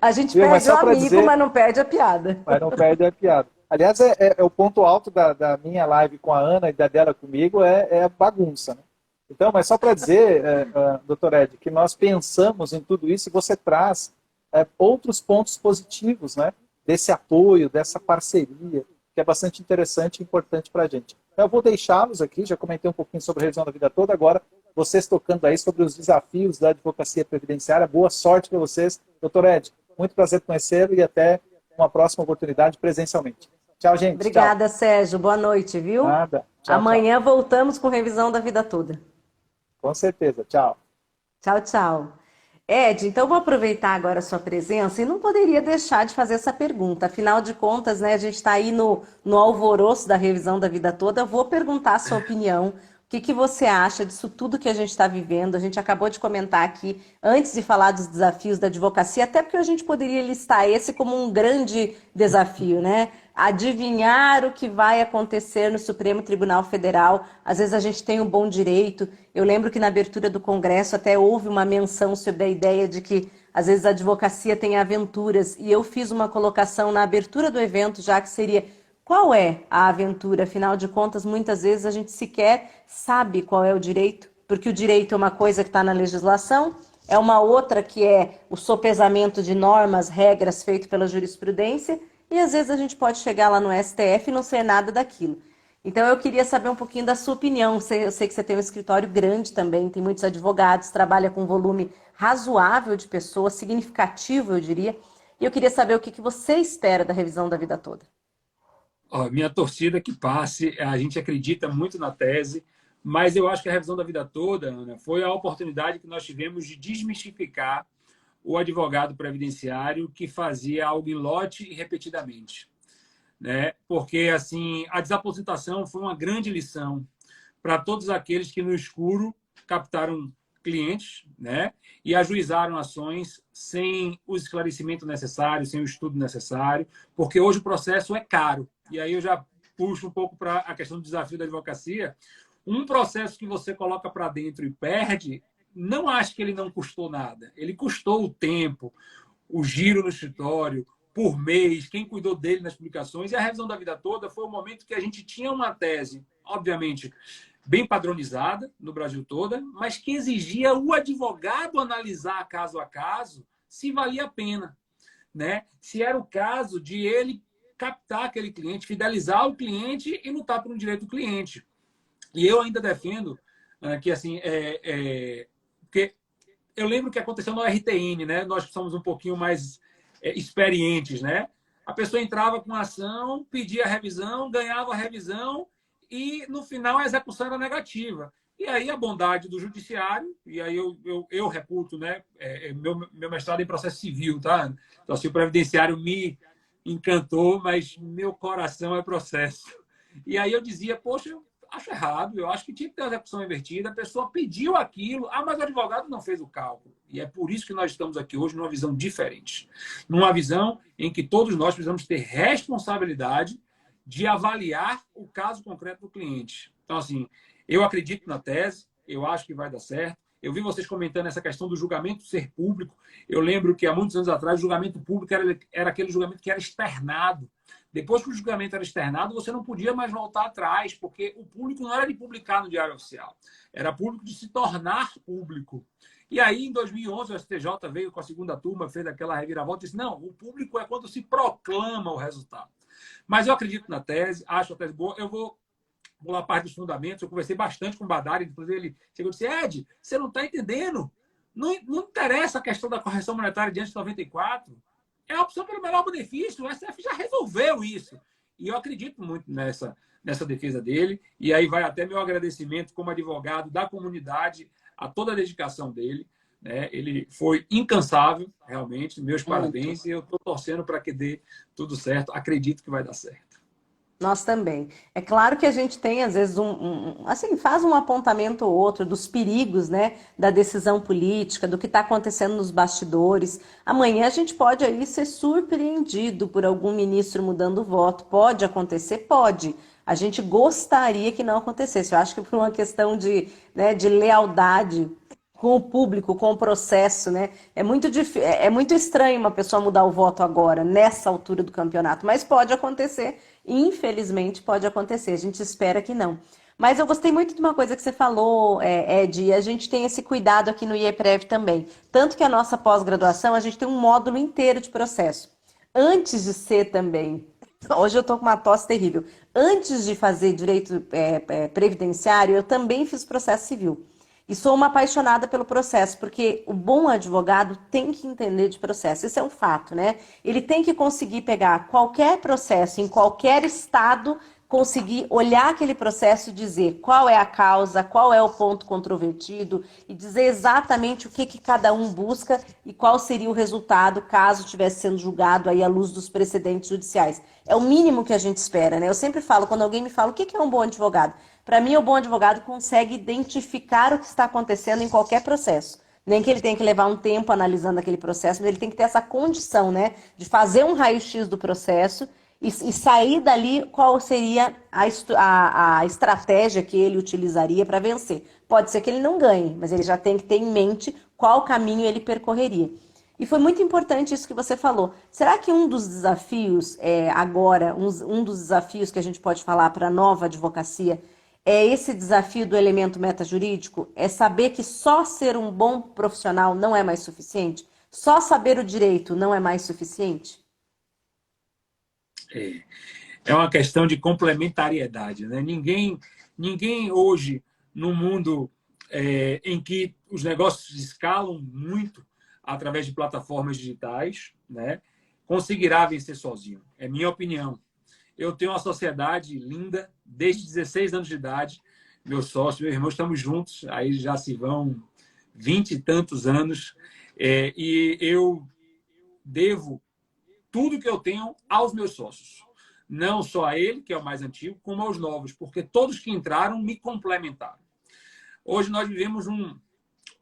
A gente Viu? Mas perde o só para amigo, dizer, mas não perde a piada. mas não perde a piada. Aliás, é o ponto alto da minha live com a Ana e da dela comigo é a bagunça. Né? Então, mas só para dizer, doutor Ed, que nós pensamos em tudo isso e você traz outros pontos positivos, né? Desse apoio, dessa parceria, que é bastante interessante e importante para a gente. Então, eu vou deixá-los aqui, já comentei um pouquinho sobre a revisão da vida toda, agora vocês tocando aí sobre os desafios da advocacia previdenciária. Boa sorte para vocês. Doutor Ed, muito prazer conhecê-lo e até uma próxima oportunidade presencialmente. Tchau, gente. Obrigada, Tchau. Sérgio. Boa noite, viu? Nada. Tchau, tchau. Amanhã voltamos com revisão da vida toda. Com certeza. Tchau. Tchau, tchau. Ed, então vou aproveitar agora a sua presença e não poderia deixar de fazer essa pergunta. Afinal de contas, né, a gente está aí no alvoroço da revisão da vida toda. Eu vou perguntar a sua opinião. O que você acha disso tudo que a gente está vivendo? A gente acabou de comentar aqui, antes de falar dos desafios da advocacia, até porque a gente poderia listar esse como um grande desafio, né? Adivinhar o que vai acontecer no Supremo Tribunal Federal. Às vezes a gente tem um bom direito. Eu lembro que na abertura do Congresso até houve uma menção sobre a ideia de que às vezes a advocacia tem aventuras. E eu fiz uma colocação na abertura do evento, já que seria: qual é a aventura? Afinal de contas, muitas vezes a gente sequer sabe qual é o direito, porque o direito é uma coisa que está na legislação, é uma outra que é o sopesamento de normas, regras feito pela jurisprudência, e às vezes a gente pode chegar lá no STF e não ser nada daquilo. Então eu queria saber um pouquinho da sua opinião. Eu sei que você tem um escritório grande também, tem muitos advogados, trabalha com um volume razoável de pessoas, significativo, eu diria, e eu queria saber o que você espera da revisão da vida toda. Minha torcida é que passe, a gente acredita muito na tese, mas eu acho que a revisão da vida toda, Ana, foi a oportunidade que nós tivemos de desmistificar o advogado previdenciário que fazia algo em lote e repetidamente. né? Porque assim, a desaposentação foi uma grande lição para todos aqueles que no escuro captaram clientes, né? E ajuizaram ações sem o esclarecimento necessário, sem o estudo necessário, porque hoje o processo é caro. E aí eu já puxo um pouco para a questão do desafio da advocacia. Um processo que você coloca para dentro e perde, não acho que ele não custou nada. Ele custou o tempo, o giro no escritório, por mês, quem cuidou dele nas publicações. E a revisão da vida toda foi o momento que a gente tinha uma tese, obviamente, bem padronizada no Brasil toda, mas que exigia o advogado analisar caso a caso se valia a pena, né? Se era o caso de ele captar aquele cliente, fidelizar o cliente e lutar por um direito do cliente. E eu ainda defendo que, assim, porque eu lembro que aconteceu no RTN, né? Nós que somos um pouquinho mais experientes, né? A pessoa entrava com a ação, pedia a revisão, ganhava a revisão e, no final, a execução era negativa. E aí a bondade do judiciário, e aí eu reputo, né? Meu mestrado em processo civil, tá? Então, assim, o previdenciário me encantou, mas meu coração é processo. E aí eu dizia, poxa, eu acho errado, eu acho que tinha que ter uma execução invertida, a pessoa pediu aquilo, mas o advogado não fez o cálculo. E é por isso que nós estamos aqui hoje numa visão diferente. Numa visão em que todos nós precisamos ter responsabilidade de avaliar o caso concreto do cliente. Então, assim, eu acredito na tese, eu acho que vai dar certo. Eu vi vocês comentando essa questão do julgamento ser público. Eu lembro que há muitos anos atrás o julgamento público era aquele julgamento que era externado. Depois que o julgamento era externado, você não podia mais voltar atrás, porque o público não era de publicar no Diário Oficial, era público de se tornar público. E aí, em 2011, o STJ veio com a segunda turma, fez aquela reviravolta e disse, não, o público é quando se proclama o resultado. Mas eu acredito na tese, acho a tese boa. Eu vou pular a parte dos fundamentos. Eu conversei bastante com o Badari, inclusive ele chegou e disse, Ed, você não está entendendo. Não interessa a questão da correção monetária diante de 94. É a opção pelo menor benefício. O STF já resolveu isso. E eu acredito muito nessa defesa dele. E aí vai até meu agradecimento como advogado da comunidade a toda a dedicação dele. Né? Ele foi incansável, realmente. Meus parabéns. E eu estou torcendo para que dê tudo certo. Acredito que vai dar certo. Nós também. É claro que a gente tem, às vezes, assim, faz um apontamento ou outro dos perigos, né, da decisão política, do que está acontecendo nos bastidores. Amanhã a gente pode aí ser surpreendido por algum ministro mudando o voto. Pode acontecer? Pode. A gente gostaria que não acontecesse. Eu acho que por uma questão de, né, de lealdade com o público, com o processo, né? É muito estranho uma pessoa mudar o voto agora, nessa altura do campeonato, mas pode acontecer, infelizmente pode acontecer, a gente espera que não. Mas eu gostei muito de uma coisa que você falou, Ed, e a gente tem esse cuidado aqui no IEPREV também. Tanto que a nossa pós-graduação, a gente tem um módulo inteiro de processo. Antes de ser também, hoje eu tô com uma tosse terrível, antes de fazer direito previdenciário, eu também fiz processo civil. E sou uma apaixonada pelo processo, porque o bom advogado tem que entender de processo. Isso é um fato, né? Ele tem que conseguir pegar qualquer processo, em qualquer estado, conseguir olhar aquele processo e dizer qual é a causa, qual é o ponto controvertido e dizer exatamente o que cada um busca e qual seria o resultado caso estivesse sendo julgado aí à luz dos precedentes judiciais. É o mínimo que a gente espera, né? Eu sempre falo, quando alguém me fala o que é um bom advogado, para mim, o bom advogado consegue identificar o que está acontecendo em qualquer processo. Nem que ele tenha que levar um tempo analisando aquele processo, mas ele tem que ter essa condição, né, de fazer um raio-x do processo e sair dali qual seria a estratégia que ele utilizaria para vencer. Pode ser que ele não ganhe, mas ele já tem que ter em mente qual caminho ele percorreria. E foi muito importante isso que você falou. Será que um dos desafios agora, um dos desafios que a gente pode falar para a nova advocacia é esse desafio do elemento metajurídico? É saber que só ser um bom profissional não é mais suficiente? Só saber o direito não é mais suficiente? É uma questão de complementariedade, né? Ninguém hoje, no mundo em que os negócios escalam muito através de plataformas digitais, né, conseguirá vencer sozinho. É minha opinião. Eu tenho uma sociedade linda, desde 16 anos de idade. Meu sócio, meu irmão, estamos juntos, aí já se vão 20 e tantos anos. E eu devo tudo que eu tenho aos meus sócios. não só a ele, que é o mais antigo, como aos novos, porque todos que entraram me complementaram. Hoje nós vivemos um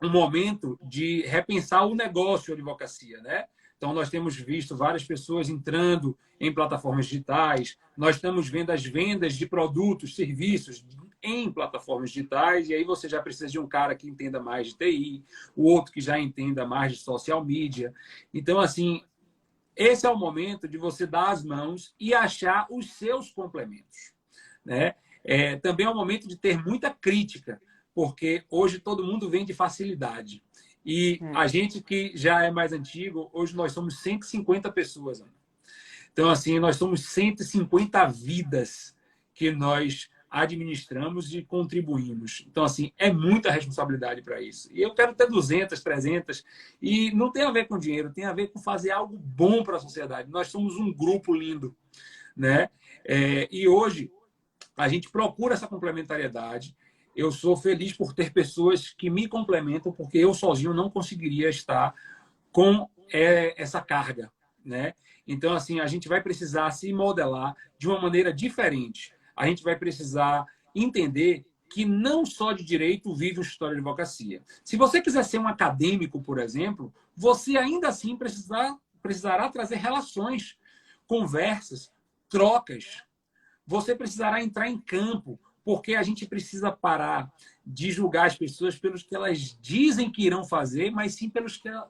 momento de repensar o negócio de advocacia, né? Então, nós temos visto várias pessoas entrando em plataformas digitais, nós estamos vendo as vendas de produtos, serviços em plataformas digitais, e aí você já precisa de um cara que entenda mais de TI, o outro que já entenda mais de social media. Então, assim, esse é o momento de você dar as mãos e achar os seus complementos, né? Também é o momento de ter muita crítica, porque hoje todo mundo vem de facilidade. E a gente que já é mais antigo, hoje nós somos 150 pessoas, Ana. Então, assim, nós somos 150 vidas que nós administramos e contribuímos. Então, assim, é muita responsabilidade para isso. E eu quero ter 200, 300, e não tem a ver com dinheiro, tem a ver com fazer algo bom para a sociedade. Nós somos um grupo lindo, né? E hoje a gente procura essa complementariedade. Eu sou feliz por ter pessoas que me complementam, porque eu sozinho não conseguiria estar com essa carga, né? Então, assim, a gente vai precisar se modelar de uma maneira diferente. A gente vai precisar entender que não só de direito vive o escritório de advocacia. Se você quiser ser um acadêmico, por exemplo, você ainda assim precisará trazer relações, conversas, trocas. Você precisará entrar em campo, porque a gente precisa parar de julgar as pessoas pelos que elas dizem que irão fazer, mas sim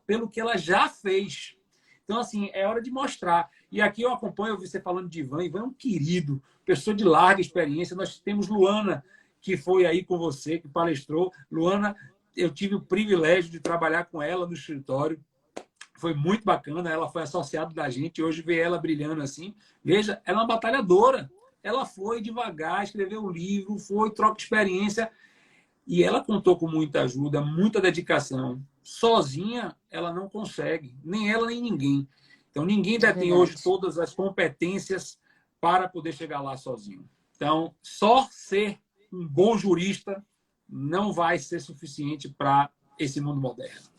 pelo que ela já fez. Então, assim, é hora de mostrar. E aqui eu acompanho você falando de Ivan. Ivan é um querido, pessoa de larga experiência. Nós temos Luana, que foi aí com você, que palestrou. Luana, eu tive o privilégio de trabalhar com ela no escritório. Foi muito bacana. Ela foi associada da gente. Hoje ver ela brilhando assim. Veja, ela é uma batalhadora. Ela foi devagar, escreveu o livro, foi, troca de experiência. E ela contou com muita ajuda, muita dedicação. Sozinha, ela não consegue. Nem ela, nem ninguém. Então, ninguém detém hoje todas as competências para poder chegar lá sozinho. Então, só ser um bom jurista não vai ser suficiente para esse mundo moderno.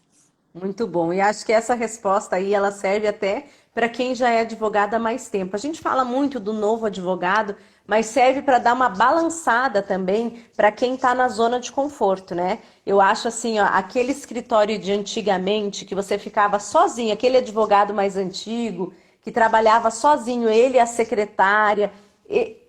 Muito bom. E acho que essa resposta aí, ela serve até para quem já é advogado há mais tempo. A gente fala muito do novo advogado, mas serve para dar uma balançada também para quem está na zona de conforto, né? Eu acho assim, ó, aquele escritório de antigamente que você ficava sozinho, aquele advogado mais antigo que trabalhava sozinho, ele e a secretária.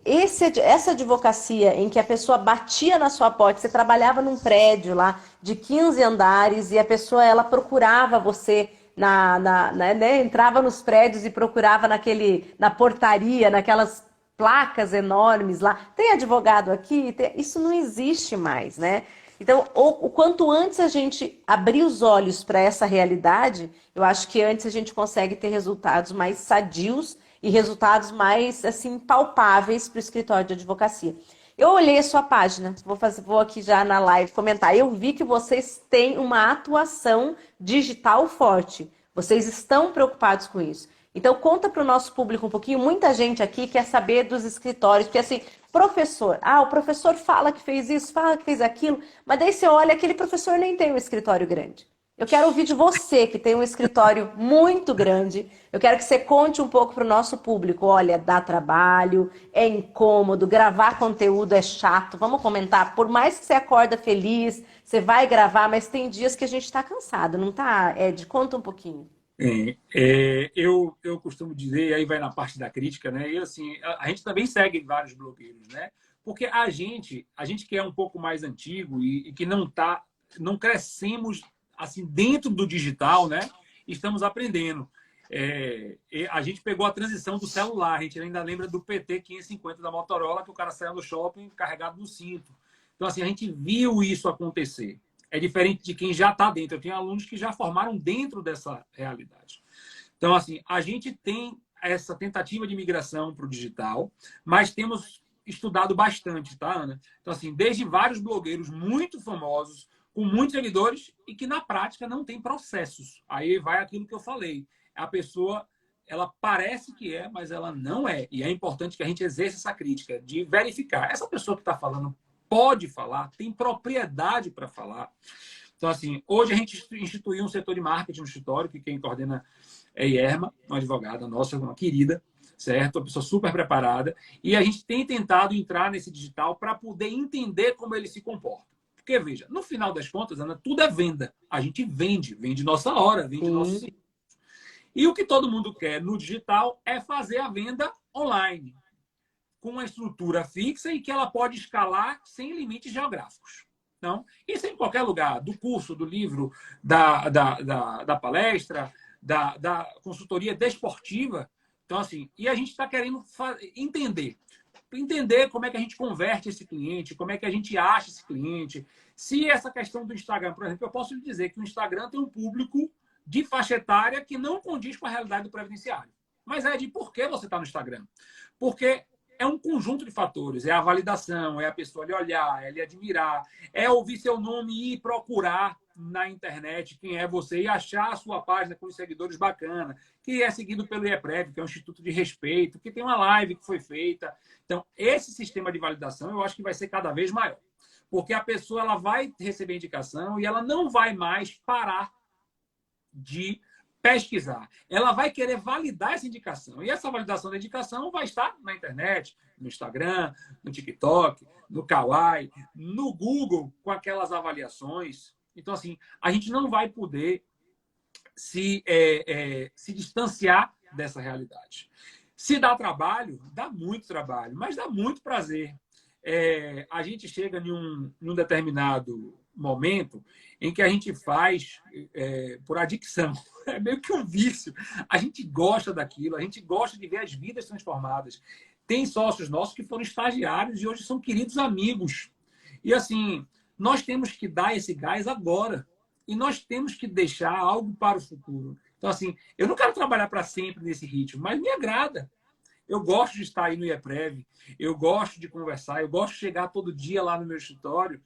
Essa advocacia em que a pessoa batia na sua porta, você trabalhava num prédio lá de 15 andares e a pessoa ela procurava você né, entrava nos prédios e procurava na portaria, naquelas placas enormes lá. Tem advogado aqui? Isso não existe mais, né? Então, o quanto antes a gente abrir os olhos para essa realidade, eu acho que antes a gente consegue ter resultados mais sadios e resultados mais assim palpáveis para o escritório de advocacia. Eu olhei a sua página, vou aqui já na live comentar. Eu vi que vocês têm uma atuação digital forte. Vocês estão preocupados com isso. Então conta para o nosso público um pouquinho. Muita gente aqui quer saber dos escritórios, porque assim, professor, o professor fala que fez isso, fala que fez aquilo, mas daí você olha, aquele professor nem tem um escritório grande. Eu quero ouvir de você, que tem um escritório muito grande. Eu quero que você conte um pouco para o nosso público. Olha, dá trabalho, é incômodo, gravar conteúdo é chato. Vamos comentar. Por mais que você acorda feliz, você vai gravar, mas tem dias que a gente está cansado, não tá, Ed? Conta um pouquinho. Eu costumo dizer, e aí vai na parte da crítica, né? E assim, a gente também segue vários blogueiros, né? Porque a gente que é um pouco mais antigo e que não crescemos assim dentro do digital, né? Estamos aprendendo. A gente pegou a transição do celular, a gente ainda lembra do PT 550 da Motorola, que o cara saía do shopping carregado no cinto. Então, assim, a gente viu isso acontecer. É diferente de quem já está dentro. Eu tenho alunos que já formaram dentro dessa realidade. Então, assim, a gente tem essa tentativa de migração para o digital, mas temos estudado bastante, tá, Ana? Então, assim, desde vários blogueiros muito famosos, com muitos seguidores e que, na prática, não tem processos. Aí vai aquilo que eu falei. A pessoa, ela parece que é, mas ela não é. E é importante que a gente exerça essa crítica, de verificar. Essa pessoa que está falando pode falar, tem propriedade para falar. Então, assim, hoje a gente instituiu um setor de marketing no escritório, que quem coordena é Ierma, uma advogada nossa, uma querida. certo? Uma pessoa super preparada. E a gente tem tentado entrar nesse digital para poder entender como ele se comporta. Porque, veja, no final das contas, Ana, tudo é venda. A gente vende nossa hora, vende nosso Sim. serviço. E o que todo mundo quer no digital é fazer a venda online, com uma estrutura fixa e que ela pode escalar sem limites geográficos. Então, isso em qualquer lugar, do curso, do livro, da palestra, da consultoria desportiva. Então, assim, e a gente está querendo entender como é que a gente converte esse cliente, como é que a gente acha esse cliente. Se essa questão do Instagram, por exemplo, eu posso lhe dizer que o Instagram tem um público de faixa etária que não condiz com a realidade do previdenciário. Mas é de por que você está no Instagram? Porque é um conjunto de fatores. É a validação, é a pessoa lhe olhar, é lhe admirar, é ouvir seu nome e ir procurar na internet quem é você e achar a sua página com os seguidores bacana, que é seguido pelo IEPREV, que é um instituto de respeito, que tem uma live que foi feita. Então, esse sistema de validação eu acho que vai ser cada vez maior. Porque a pessoa ela vai receber indicação e ela não vai mais parar de pesquisar. Ela vai querer validar essa indicação. E essa validação da indicação vai estar na internet, no Instagram, no TikTok, no Kawaii, no Google, com aquelas avaliações. Então, assim, a gente não vai poder se distanciar dessa realidade. Se dá trabalho, dá muito trabalho, mas dá muito prazer. A gente chega em um determinado momento em que a gente faz por adicção. É meio que um vício. A gente gosta daquilo, a gente gosta de ver as vidas transformadas. Tem sócios nossos que foram estagiários e hoje são queridos amigos. E assim, nós temos que dar esse gás agora. E nós temos que deixar algo para o futuro. Então, assim, eu não quero trabalhar para sempre nesse ritmo, mas me agrada. Eu gosto de estar aí no IEPREV, eu gosto de conversar, eu gosto de chegar todo dia lá no meu escritório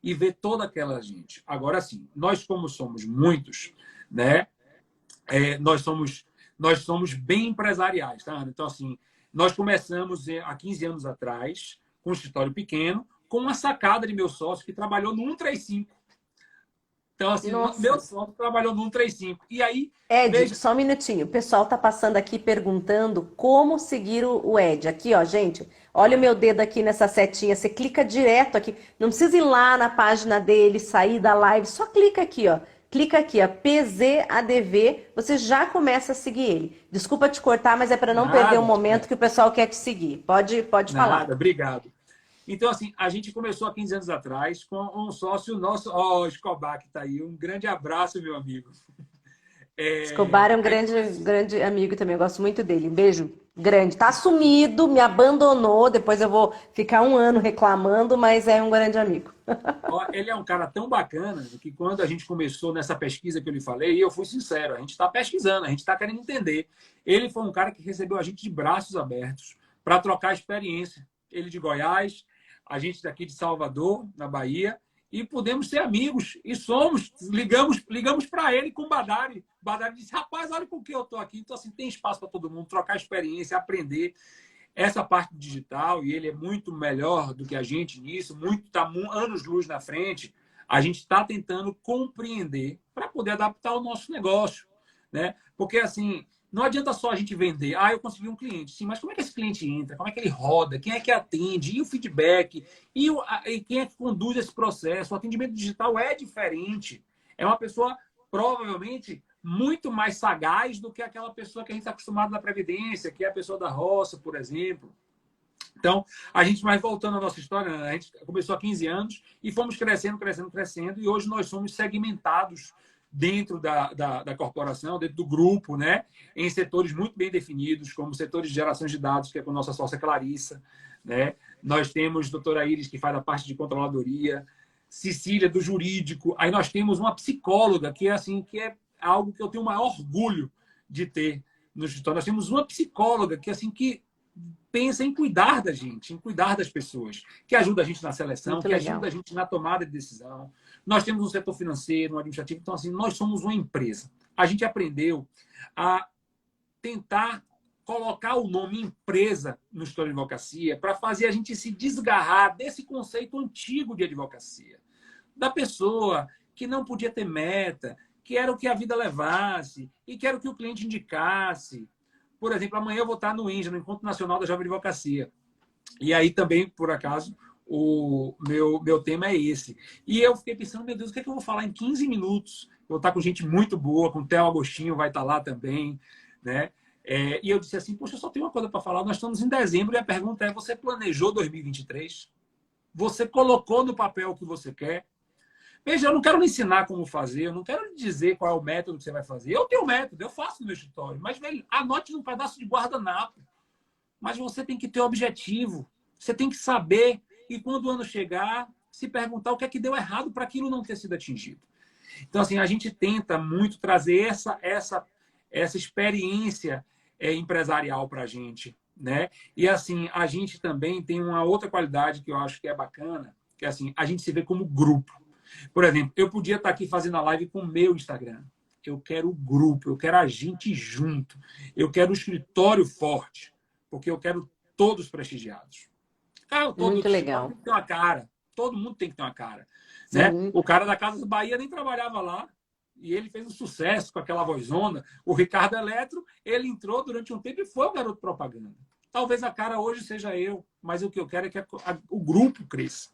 e ver toda aquela gente. Agora, sim, nós como somos muitos, né? Nós somos bem empresariais, tá? Então, assim, nós começamos há 15 anos atrás, com um escritório pequeno, com uma sacada de meu sócio que trabalhou no 135. Então, assim, meu Nossa. sócio trabalhou no 135. E aí, Ed, veja... só um minutinho. O pessoal tá passando aqui perguntando como seguir o Ed. Aqui, ó, gente. Olha o meu dedo aqui nessa setinha. Você clica direto aqui. Não precisa ir lá na página dele, sair da live. Só clica aqui, ó. Clica aqui, ó. PZADV. Você já começa a seguir ele. Desculpa te cortar, mas é para não perder o Nada, momento que o pessoal quer te seguir. Pode falar. nada, obrigado. Então, assim, a gente começou há 15 anos atrás com um sócio nosso, ó, Escobar, que está aí. Um grande abraço, meu amigo. Escobar é um Aí, grande amigo também. Eu gosto muito dele. Um beijo grande. Tá sumido, me abandonou. Depois eu vou ficar um ano reclamando, mas é um grande amigo. ó, ele é um cara tão bacana que quando a gente começou nessa pesquisa que eu lhe falei, eu fui sincero, a gente está pesquisando, a gente está querendo entender. Ele foi um cara que recebeu a gente de braços abertos para trocar experiência. Ele de Goiás, a gente daqui de Salvador, na Bahia, e podemos ser amigos. E ligamos para ele com o Badari. O Badari disse, rapaz, olha com que eu estou aqui. Então, assim, tem espaço para todo mundo trocar experiência, aprender essa parte digital, e ele é muito melhor do que a gente nisso, está anos-luz na frente. A gente está tentando compreender para poder adaptar o nosso negócio, né? Porque, assim, não adianta só a gente vender. Ah, eu consegui um cliente. Sim, mas como é que esse cliente entra? Como é que ele roda? Quem é que atende? E o feedback? E quem é que conduz esse processo? O atendimento digital é diferente. É uma pessoa, provavelmente, muito mais sagaz do que aquela pessoa que a gente está acostumado na Previdência, que é a pessoa da roça, por exemplo. Então, mas voltando à nossa história, a gente começou há 15 anos e fomos crescendo, e hoje nós somos segmentados dentro da corporação, dentro do grupo, né? Em setores muito bem definidos, como setores de geração de dados, que é com a nossa sócia Clarissa, né? Nós temos a doutora Iris, que faz a parte de controladoria, Cecília, do jurídico. Aí nós temos uma psicóloga, que é algo que eu tenho o maior orgulho de ter no escritório. Nós temos uma psicóloga que pensa em cuidar da gente, em cuidar das pessoas, que ajuda a gente na seleção, Muito que legal. ajuda a gente na tomada de decisão. Nós temos um setor financeiro, um administrativo. Então, assim, nós somos uma empresa. A gente aprendeu a tentar colocar o nome empresa no escritório de advocacia para fazer a gente se desgarrar desse conceito antigo de advocacia. Da pessoa que não podia ter meta, que era o que a vida levasse e que era o que o cliente indicasse. por exemplo, amanhã eu vou estar no INJA, no Encontro Nacional da Jovem Advocacia. E aí também, por acaso, o meu tema é esse. E eu fiquei pensando, meu Deus, o que é que eu vou falar em 15 minutos? Eu vou estar com gente muito boa, com o Theo Agostinho vai estar lá também, né? E eu disse assim, poxa, eu só tenho uma coisa para falar, nós estamos em dezembro e a pergunta é, você planejou 2023? Você colocou no papel o que você quer? Veja, eu não quero lhe ensinar como fazer, eu não quero lhe dizer qual é o método que você vai fazer. Eu tenho método, eu faço no meu escritório, mas, velho, anote num pedaço de guardanapo. Mas você tem que ter objetivo, você tem que saber, e quando o ano chegar, se perguntar o que é que deu errado para aquilo não ter sido atingido. Então, assim, a gente tenta muito trazer essa experiência empresarial para a gente, né? E, assim, a gente também tem uma outra qualidade que eu acho que é bacana, que, assim, a gente se vê como grupo. Por exemplo, eu podia estar aqui fazendo a live com o meu Instagram. Eu quero o grupo, eu quero a gente junto. Eu quero o escritório forte, porque eu quero todos prestigiados. Cara, Muito legal. tem que ter uma cara. Todo mundo tem que ter uma cara. Né? Sim. O cara da Casa do Bahia nem trabalhava lá. E ele fez um sucesso com aquela vozona. O Ricardo Eletro, ele entrou durante um tempo e foi o garoto propaganda. Talvez a cara hoje seja eu, mas o que eu quero é que o grupo cresça.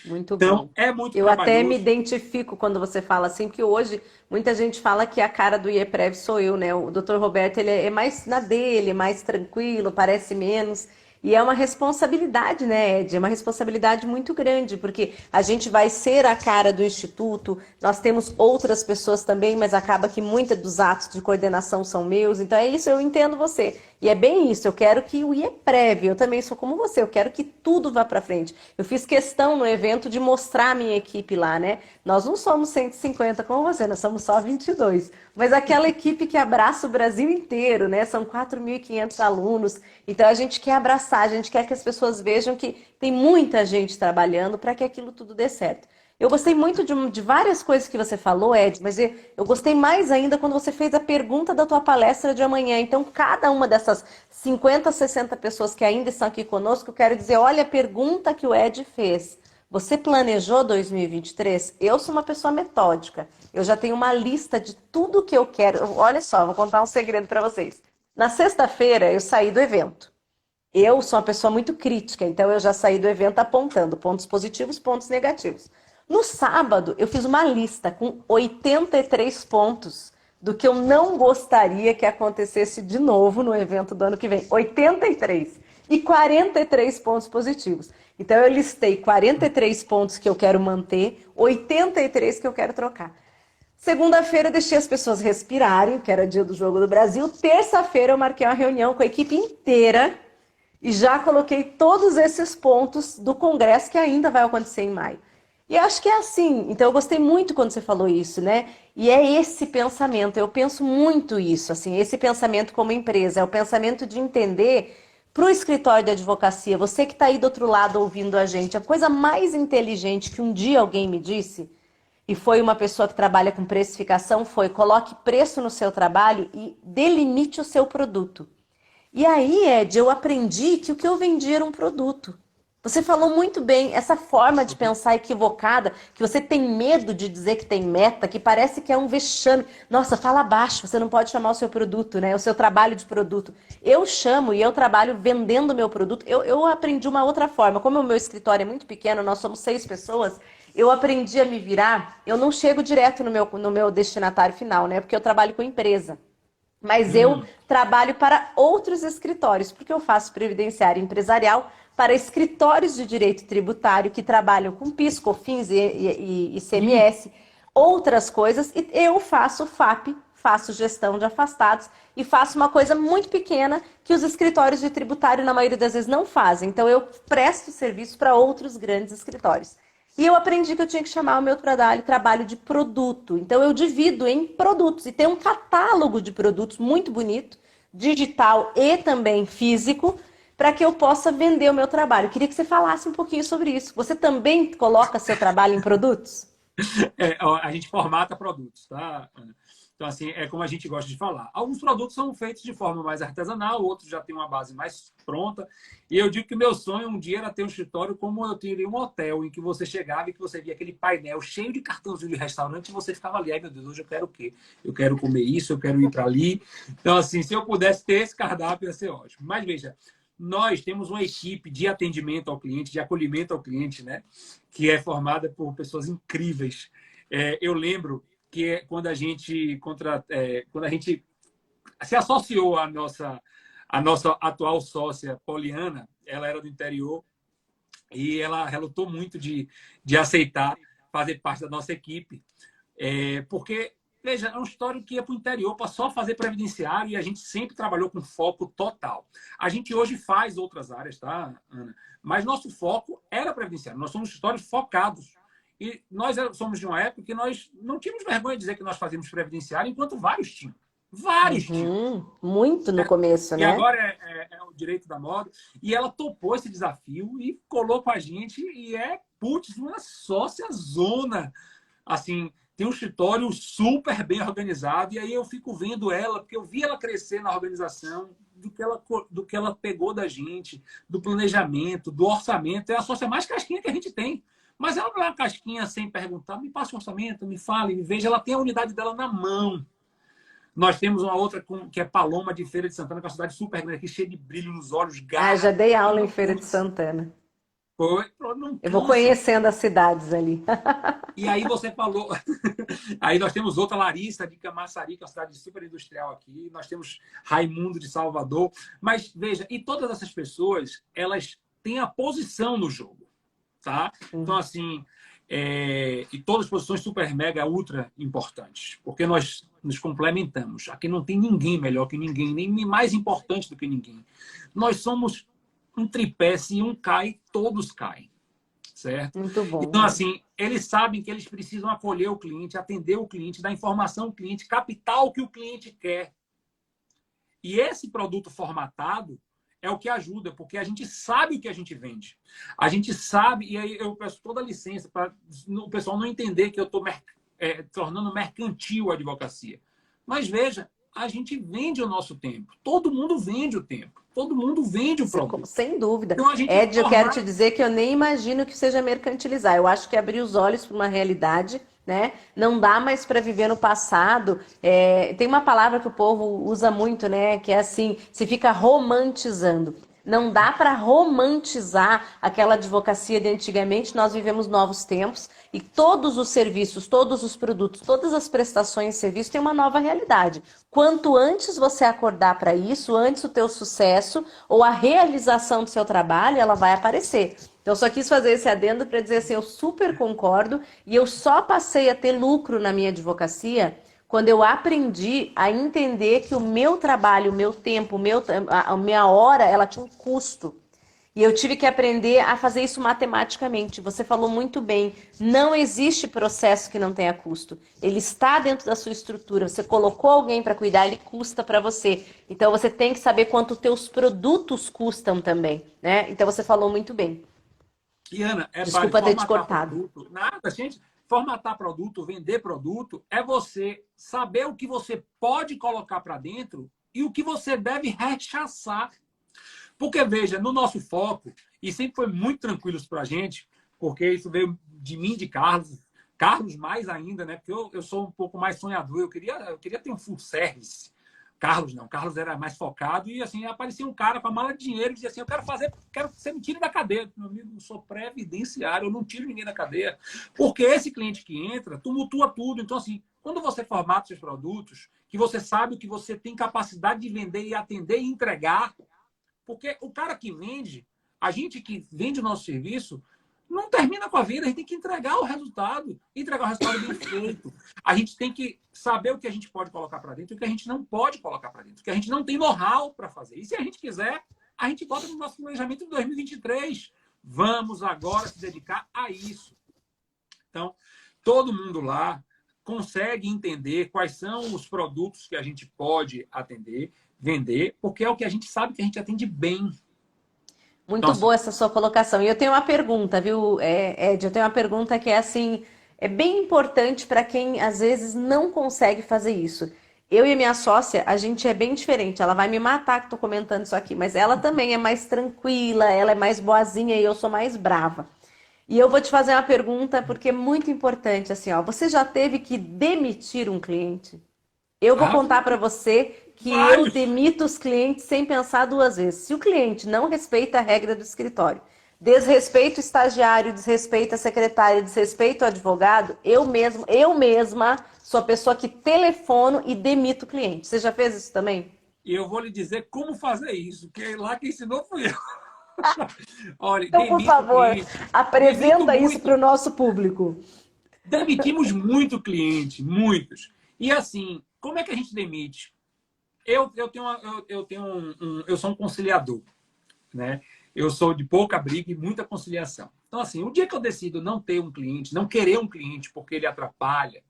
Muito Então, bom. é muito Eu até me trabalhoso. identifico quando você fala assim, que hoje muita gente fala que a cara do IEPREV sou eu, né? O Dr. Roberto, ele é mais na dele, mais tranquilo, parece menos. E é uma responsabilidade, né, Ed? É uma responsabilidade muito grande, porque a gente vai ser a cara do Instituto, nós temos outras pessoas também, mas acaba que muitos dos atos de coordenação são meus, então é isso, eu entendo você. E é bem isso, eu quero que o IEPREV, eu também sou como você, eu quero que tudo vá para frente. Eu fiz questão no evento de mostrar a minha equipe lá, né? Nós não somos 150 como você, nós somos só 22. Mas aquela equipe que abraça o Brasil inteiro, né? São 4.500 alunos. Então a gente quer abraçar, a gente quer que as pessoas vejam que tem muita gente trabalhando para que aquilo tudo dê certo. Eu gostei muito de várias coisas que você falou, Ed, mas eu gostei mais ainda quando você fez a pergunta da tua palestra de amanhã. Então, cada uma dessas 50, 60 pessoas que ainda estão aqui conosco, eu quero dizer, olha a pergunta que o Ed fez. Você planejou 2023? Eu sou uma pessoa metódica. Eu já tenho uma lista de tudo que eu quero. Olha só, vou contar um segredo para vocês. Na sexta-feira, eu saí do evento. Eu sou uma pessoa muito crítica, então eu já saí do evento apontando pontos positivos, pontos negativos. No sábado, eu fiz uma lista com 83 pontos do que eu não gostaria que acontecesse de novo no evento do ano que vem. 83. E 43 pontos positivos. Então, eu listei 43 pontos que eu quero manter, 83 que eu quero trocar. Segunda-feira, eu deixei as pessoas respirarem, que era dia do Jogo do Brasil. Terça-feira, eu marquei uma reunião com a equipe inteira e já coloquei todos esses pontos do congresso que ainda vai acontecer em maio. E eu acho que é assim. Então, eu gostei muito quando você falou isso, né? E é esse pensamento, eu penso muito isso, assim, esse pensamento como empresa, é o pensamento de entender para o escritório de advocacia, você que está aí do outro lado ouvindo a gente, a coisa mais inteligente que um dia alguém me disse, e foi uma pessoa que trabalha com precificação, foi coloque preço no seu trabalho e delimite o seu produto. E aí, Ed, eu aprendi que o que eu vendia era um produto. Você falou muito bem, essa forma de pensar equivocada, que você tem medo de dizer que tem meta, que parece que é um vexame. Nossa, fala baixo, você não pode chamar o seu produto, né? O seu trabalho de produto. Eu chamo e eu trabalho vendendo o meu produto. Eu aprendi uma outra forma. Como o meu escritório é muito pequeno, nós somos 6 pessoas, eu aprendi a me virar. Eu não chego direto no meu destinatário final, né? Porque eu trabalho com empresa. Mas eu trabalho para outros escritórios, porque eu faço previdenciário empresarial para escritórios de direito tributário que trabalham com PIS, COFINS e ICMS, outras coisas, e eu faço FAP, faço gestão de afastados e faço uma coisa muito pequena que os escritórios de tributário, na maioria das vezes, não fazem. Então, eu presto serviço para outros grandes escritórios. E eu aprendi que eu tinha que chamar o meu trabalho de produto. Então, eu divido em produtos. E tem um catálogo de produtos muito bonito, digital e também físico, para que eu possa vender o meu trabalho. Eu queria que você falasse um pouquinho sobre isso. Você também coloca seu trabalho em produtos? A gente formata produtos, tá, Ana? Então, assim, é como a gente gosta de falar. Alguns produtos são feitos de forma mais artesanal, outros já têm uma base mais pronta. E eu digo que meu sonho um dia era ter um escritório como eu teria um hotel, em que você chegava e que você via aquele painel cheio de cartãozinho de restaurante e você ficava ali, ai meu Deus, hoje eu quero o quê? Eu quero comer isso, eu quero ir para ali. Então, assim, se eu pudesse ter esse cardápio, ia ser ótimo. Mas, veja, nós temos uma equipe de atendimento ao cliente, de acolhimento ao cliente, né? Que é formada por pessoas incríveis. Eu lembro que quando a gente se associou à nossa atual sócia, Poliana, ela era do interior e ela relutou muito de aceitar fazer parte da nossa equipe, porque, veja, é um histórico que ia para o interior para só fazer previdenciário e a gente sempre trabalhou com foco total. A gente hoje faz outras áreas, tá, Ana? Mas nosso foco era previdenciário. Nós somos histórios focados. E nós somos de uma época que nós não tínhamos vergonha de dizer que nós fazíamos previdenciário, enquanto vários tinham. Vários tinham. Muito no começo, E né? agora é o direito da moda. E ela topou esse desafio e colou com a gente e putz, uma sócia zona. Assim, tem um escritório super bem organizado. E aí eu fico vendo ela, porque eu vi ela crescer na organização, do que ela pegou da gente, do planejamento, do orçamento. É a sócia mais casquinha que a gente tem. Mas ela não é uma casquinha sem perguntar, me passe o orçamento, me fale, me veja. Ela tem a unidade dela na mão. Nós temos uma outra que é Paloma de Feira de Santana, que é uma cidade super grande aqui, cheia de brilho nos olhos, Ah, já garra. dei aula em Feira de Santana. Não Eu vou cansa. conhecendo as cidades ali. E aí você falou. Aí nós temos outra Larissa de Camaçari, que é uma cidade super industrial aqui. Nós temos Raimundo de Salvador. Mas veja, e todas essas pessoas, elas têm a posição no jogo. Tá? Então, assim, e todas as posições super, mega, ultra importantes, porque nós nos complementamos. Aqui não tem ninguém melhor que ninguém, nem mais importante do que ninguém. Nós somos um tripé, se um cai, todos caem, certo? Muito bom. Então, assim, eles sabem que eles precisam acolher o cliente, atender o cliente, dar informação ao cliente, captar o que o cliente quer. E esse produto formatado é o que ajuda, porque a gente sabe o que a gente vende. A gente sabe, e aí eu peço toda a licença para o pessoal não entender que eu estou tornando mercantil a advocacia. Mas veja, a gente vende o nosso tempo. Todo mundo vende o tempo. Todo mundo vende o produto. Sem dúvida. Então, a gente Ed, eu quero te dizer que eu nem imagino que seja mercantilizar. Eu acho que abrir os olhos para uma realidade, né? Não dá mais para viver no passado. Tem uma palavra que o povo usa muito, né? Que é assim, se fica romantizando. Não dá para romantizar aquela advocacia de antigamente. Nós vivemos novos tempos e todos os serviços, todos os produtos, todas as prestações e serviços têm uma nova realidade. Quanto antes você acordar para isso, antes o teu sucesso ou a realização do seu trabalho, ela vai aparecer. Então, eu só quis fazer esse adendo para dizer assim, eu super concordo e eu só passei a ter lucro na minha advocacia quando eu aprendi a entender que o meu trabalho, o meu tempo, a minha hora, ela tinha um custo. E eu tive que aprender a fazer isso matematicamente. Você falou muito bem, não existe processo que não tenha custo. Ele está dentro da sua estrutura. Você colocou alguém para cuidar, ele custa para você. Então você tem que saber quanto os teus produtos custam também, né? Então você falou muito bem. E Ana, Desculpa ter te cortado. Nada, gente. Formatar produto, vender produto, é você saber o que você pode colocar para dentro e o que você deve rechaçar. Porque, veja, no nosso foco, e sempre foi muito tranquilo isso para a gente, porque isso veio de mim, de Carlos, Carlos mais ainda, né? Porque eu sou um pouco mais sonhador, eu queria ter um full service. Carlos não, Carlos era mais focado e assim, aparecia um cara com a mala de dinheiro e dizia assim, quero que você me tire da cadeia. Meu amigo, eu sou previdenciário, eu não tiro ninguém da cadeia. Porque esse cliente que entra, tumultua tudo. Então, assim, quando você formata seus produtos, que você sabe o que você tem capacidade de vender e atender e entregar, porque o cara que vende, a gente que vende o nosso serviço, não termina com a vida, a gente tem que entregar o resultado bem feito. A gente tem que saber o que a gente pode colocar para dentro e o que a gente não pode colocar para dentro, o que a gente não tem know-how para fazer. E se a gente quiser, a gente bota no nosso planejamento de 2023. Vamos agora se dedicar a isso. Então, todo mundo lá consegue entender quais são os produtos que a gente pode atender, vender, porque é o que a gente sabe que a gente atende bem. Muito boa essa sua colocação. E eu tenho uma pergunta, viu, Ed? Eu tenho uma pergunta que é assim, é bem importante para quem às vezes não consegue fazer isso. Eu e a minha sócia, a gente é bem diferente. Ela vai me matar que estou comentando isso aqui, mas ela também é mais tranquila, ela é mais boazinha e eu sou mais brava. E eu vou te fazer uma pergunta porque é muito importante assim, ó. Você já teve que demitir um cliente? Eu vou Ave contar para você que eu vários. demito os clientes sem pensar duas vezes. Se o cliente não respeita a regra do escritório, desrespeita o estagiário, desrespeita a secretária, desrespeita o advogado, eu mesma sou a pessoa que telefono e demito o cliente. Você já fez isso também? E eu vou lhe dizer como fazer isso, que lá quem ensinou fui eu. Olha, Então, por demito favor, cliente, demito apresenta isso para o muito. nosso público. Demitimos muito cliente, muitos. E assim, como é que a gente demite? Eu tenho, eu sou um conciliador, né? Eu sou de pouca briga e muita conciliação. Então, assim, o dia que eu decido não ter um cliente, não querer um cliente porque ele atrapalha,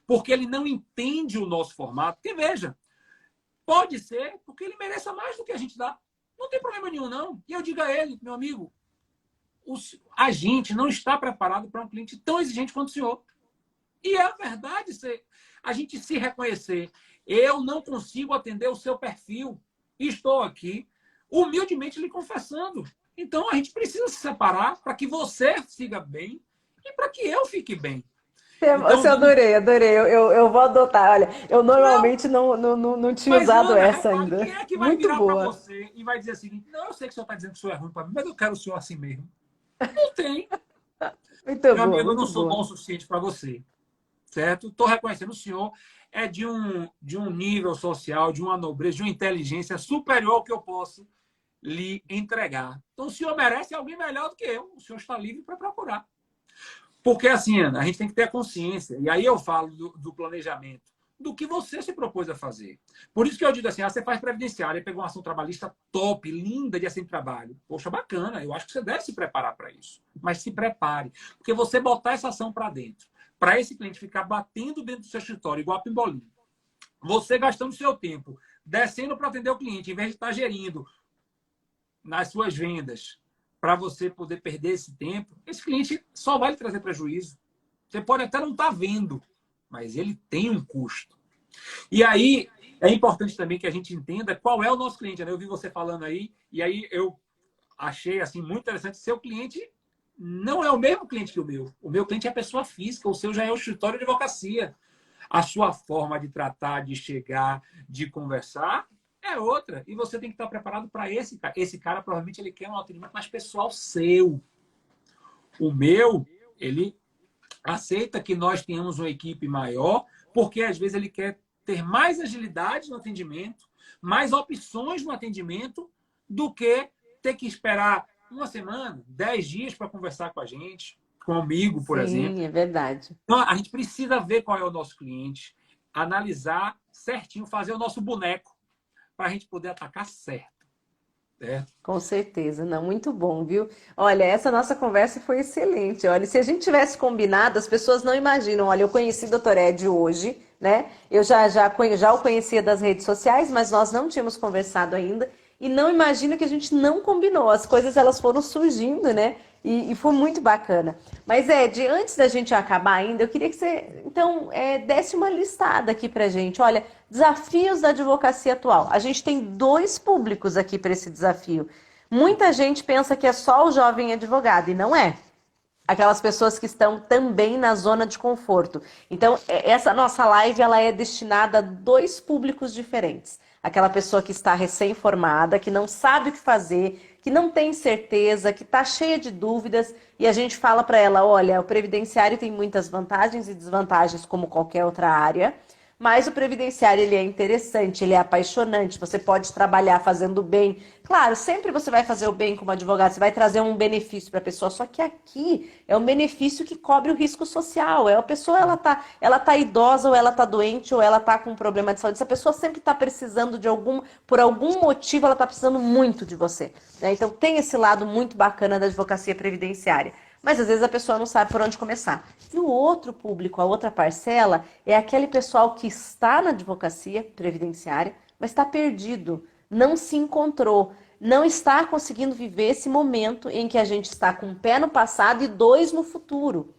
porque ele não entende o nosso formato, porque veja, pode ser porque ele mereça mais do que a gente dá. Não tem problema nenhum, não. E eu digo a ele, meu amigo, a gente não está preparado para um cliente tão exigente quanto o senhor. E é a verdade, a gente se reconhecer. Eu não consigo atender o seu perfil. Estou aqui, humildemente lhe confessando. Então, a gente precisa se separar para que você siga bem e para que eu fique bem. Então, Você adorei, adorei. Eu vou adotar. Olha, eu não, normalmente não tinha mas usado Ana, essa repare, ainda. quem é que vai Muito virar para boa. você e vai dizer assim, não, eu sei que o senhor está dizendo que o senhor é ruim para mim, mas eu quero o senhor assim mesmo. Não tem. Muito Meu boa, amigo, eu não muito sou bom boa. o suficiente para você. Certo? Estou reconhecendo o senhor é de um nível social, de uma nobreza, de uma inteligência superior ao que eu posso lhe entregar. Então, o senhor merece alguém melhor do que eu. O senhor está livre para procurar. Porque, assim, Ana, a gente tem que ter a consciência. E aí eu falo do planejamento, do que você se propôs a fazer. Por isso que eu digo assim, você faz previdenciária, pegou uma ação trabalhista top, linda de ação de trabalho. Poxa, bacana. Eu acho que você deve se preparar para isso. Mas se prepare. Porque você botar essa ação para dentro, para esse cliente ficar batendo dentro do seu escritório, igual a pimbolim, você gastando seu tempo, descendo para atender o cliente, em vez de estar gerindo nas suas vendas, para você poder perder esse tempo, esse cliente só vai lhe trazer prejuízo. Você pode até não estar vendo, mas ele tem um custo. E aí, é importante também que a gente entenda qual é o nosso cliente. Né? Eu vi você falando aí, e aí eu achei assim muito interessante. Seu cliente não é o mesmo cliente que o meu. O meu cliente é a pessoa física, o seu já é o escritório de advocacia. A sua forma de tratar, de chegar, de conversar é outra. E você tem que estar preparado para esse cara. Esse cara, provavelmente, ele quer um atendimento mais pessoal seu. O meu, ele aceita que nós tenhamos uma equipe maior, porque às vezes ele quer ter mais agilidade no atendimento, mais opções no atendimento, do que ter que esperar uma semana, 10 dias para conversar com a gente, comigo, por exemplo. Sim, é verdade. Então, a gente precisa ver qual é o nosso cliente, analisar certinho, fazer o nosso boneco para a gente poder atacar certo. Certo? Com certeza, não, muito bom, viu? Olha, essa nossa conversa foi excelente. Olha, se a gente tivesse combinado, as pessoas não imaginam. Olha, eu conheci o Dr. Ed hoje, né? Eu já o conhecia das redes sociais, mas nós não tínhamos conversado ainda. E não imagino que a gente não combinou. As coisas elas foram surgindo, né? E foi muito bacana. Mas, Ed, antes da gente acabar ainda, eu queria que você, então, desse uma listada aqui pra gente. Olha, desafios da advocacia atual. A gente tem dois públicos aqui para esse desafio. Muita gente pensa que é só o jovem advogado, e não é. Aquelas pessoas que estão também na zona de conforto. Então, essa nossa live ela é destinada a dois públicos diferentes. Aquela pessoa que está recém-formada, que não sabe o que fazer, que não tem certeza, que está cheia de dúvidas, e a gente fala para ela, olha, o previdenciário tem muitas vantagens e desvantagens como qualquer outra área, mas o previdenciário ele é interessante, ele é apaixonante, você pode trabalhar fazendo bem. Claro, sempre você vai fazer o bem como advogado, você vai trazer um benefício para a pessoa, só que aqui é um benefício que cobre o risco social. A pessoa ela tá idosa, ou ela tá doente, ou ela tá com um problema de saúde. Essa pessoa sempre está precisando por algum motivo, ela está precisando muito de você. Né? Então tem esse lado muito bacana da advocacia previdenciária. Mas às vezes a pessoa não sabe por onde começar. E o outro público, a outra parcela, é aquele pessoal que está na advocacia previdenciária, mas está perdido, não se encontrou, não está conseguindo viver esse momento em que a gente está com um pé no passado e dois no futuro.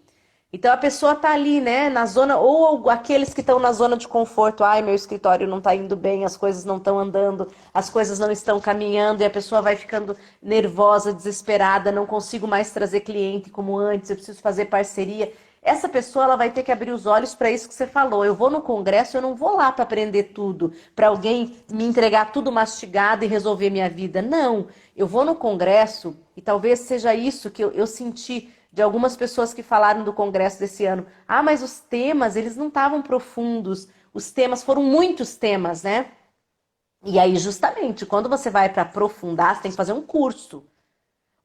Então a pessoa tá ali, né, na zona, ou aqueles que estão na zona de conforto, ai, meu escritório não tá indo bem, as coisas não estão andando, as coisas não estão caminhando, e a pessoa vai ficando nervosa, desesperada, não consigo mais trazer cliente como antes, eu preciso fazer parceria. Essa pessoa ela vai ter que abrir os olhos para isso que você falou. Eu vou no congresso, eu não vou lá para aprender tudo, para alguém me entregar tudo mastigado e resolver minha vida. Não, eu vou no congresso e talvez seja isso que eu senti de algumas pessoas que falaram do congresso desse ano. Ah, mas os temas, eles não estavam profundos. Os temas foram muitos temas, né? E aí, justamente, quando você vai para aprofundar, você tem que fazer um curso.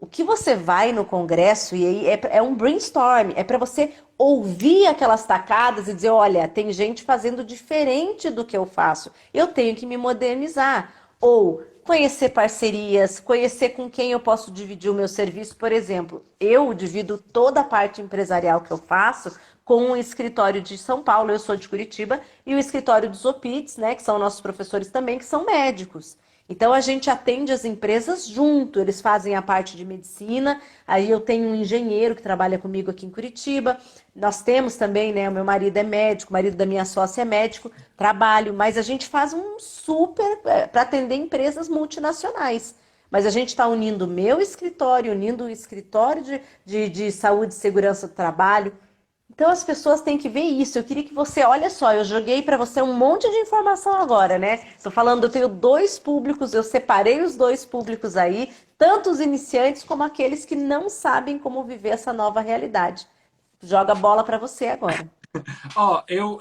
O que você vai no congresso, e aí é um brainstorm, é para você ouvir aquelas tacadas e dizer, olha, tem gente fazendo diferente do que eu faço, eu tenho que me modernizar. Ou conhecer parcerias, conhecer com quem eu posso dividir o meu serviço. Por exemplo, eu divido toda a parte empresarial que eu faço com o escritório de São Paulo, eu sou de Curitiba, e o escritório dos OPITs, né, que são nossos professores também, que são médicos. Então a gente atende as empresas junto, eles fazem a parte de medicina, aí eu tenho um engenheiro que trabalha comigo aqui em Curitiba, nós temos também, né, o meu marido é médico, o marido da minha sócia é médico, trabalho, mas a gente faz um super para atender empresas multinacionais. Mas a gente está unindo o meu escritório, unindo o escritório de saúde e segurança do trabalho. Então as pessoas têm que ver isso. Eu queria que você, olha só, eu joguei para você um monte de informação agora, né? Estou falando, eu tenho dois públicos, eu separei os dois públicos aí, tanto os iniciantes como aqueles que não sabem como viver essa nova realidade. Joga a bola para você agora. Ó, eu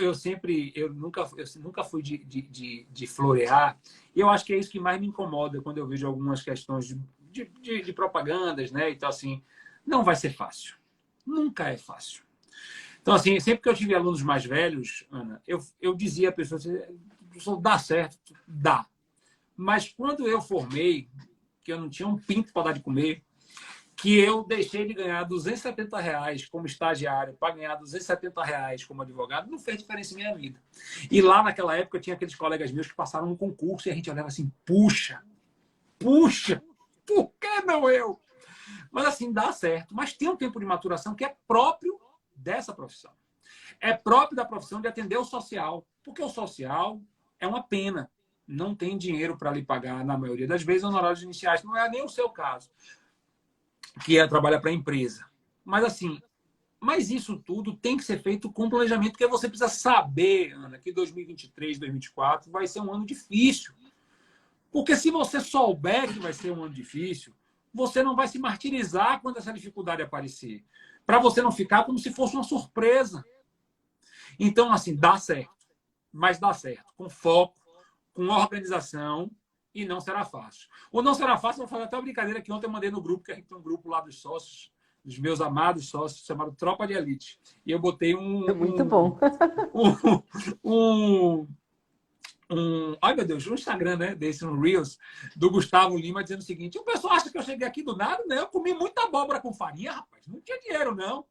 nunca fui de florear, e eu acho que é isso que mais me incomoda quando eu vejo algumas questões de propagandas, né? Então, assim, não vai ser fácil. Nunca é fácil. Então, assim, sempre que eu tive alunos mais velhos, Ana, eu dizia a pessoa, assim, dá certo, dá. Mas quando eu formei, que eu não tinha um pinto para dar de comer, que eu deixei de ganhar R$ 270 como estagiário para ganhar R$ 270 como advogado, não fez diferença em minha vida. E lá naquela época tinha aqueles colegas meus que passaram no concurso e a gente olhava assim, puxa, por que não eu? Mas assim, dá certo. Mas tem um tempo de maturação que é próprio dessa profissão. É próprio da profissão de atender o social, porque o social é uma pena. Não tem dinheiro para lhe pagar, na maioria das vezes, honorários iniciais. Não é nem o seu caso, que é trabalhar para a empresa. Mas assim, mas isso tudo tem que ser feito com planejamento, porque você precisa saber, Ana, que 2023, 2024 vai ser um ano difícil. Porque se você souber que vai ser um ano difícil, você não vai se martirizar quando essa dificuldade aparecer. Para você não ficar como se fosse uma surpresa. Então, assim, dá certo. Mas dá certo. Com foco, com organização, e não será fácil. Ou não será fácil, eu vou fazer até uma brincadeira que ontem eu mandei no grupo, que a gente tem um grupo lá dos sócios, dos meus amados sócios, chamado Tropa de Elite. E eu botei É muito bom. Ai, meu Deus, um Instagram, né? Desse, um Reels, do Gustavo Lima, dizendo o seguinte: o pessoal acha que eu cheguei aqui do nada, né? Eu comi muita abóbora com farinha, rapaz. Não tinha dinheiro, não.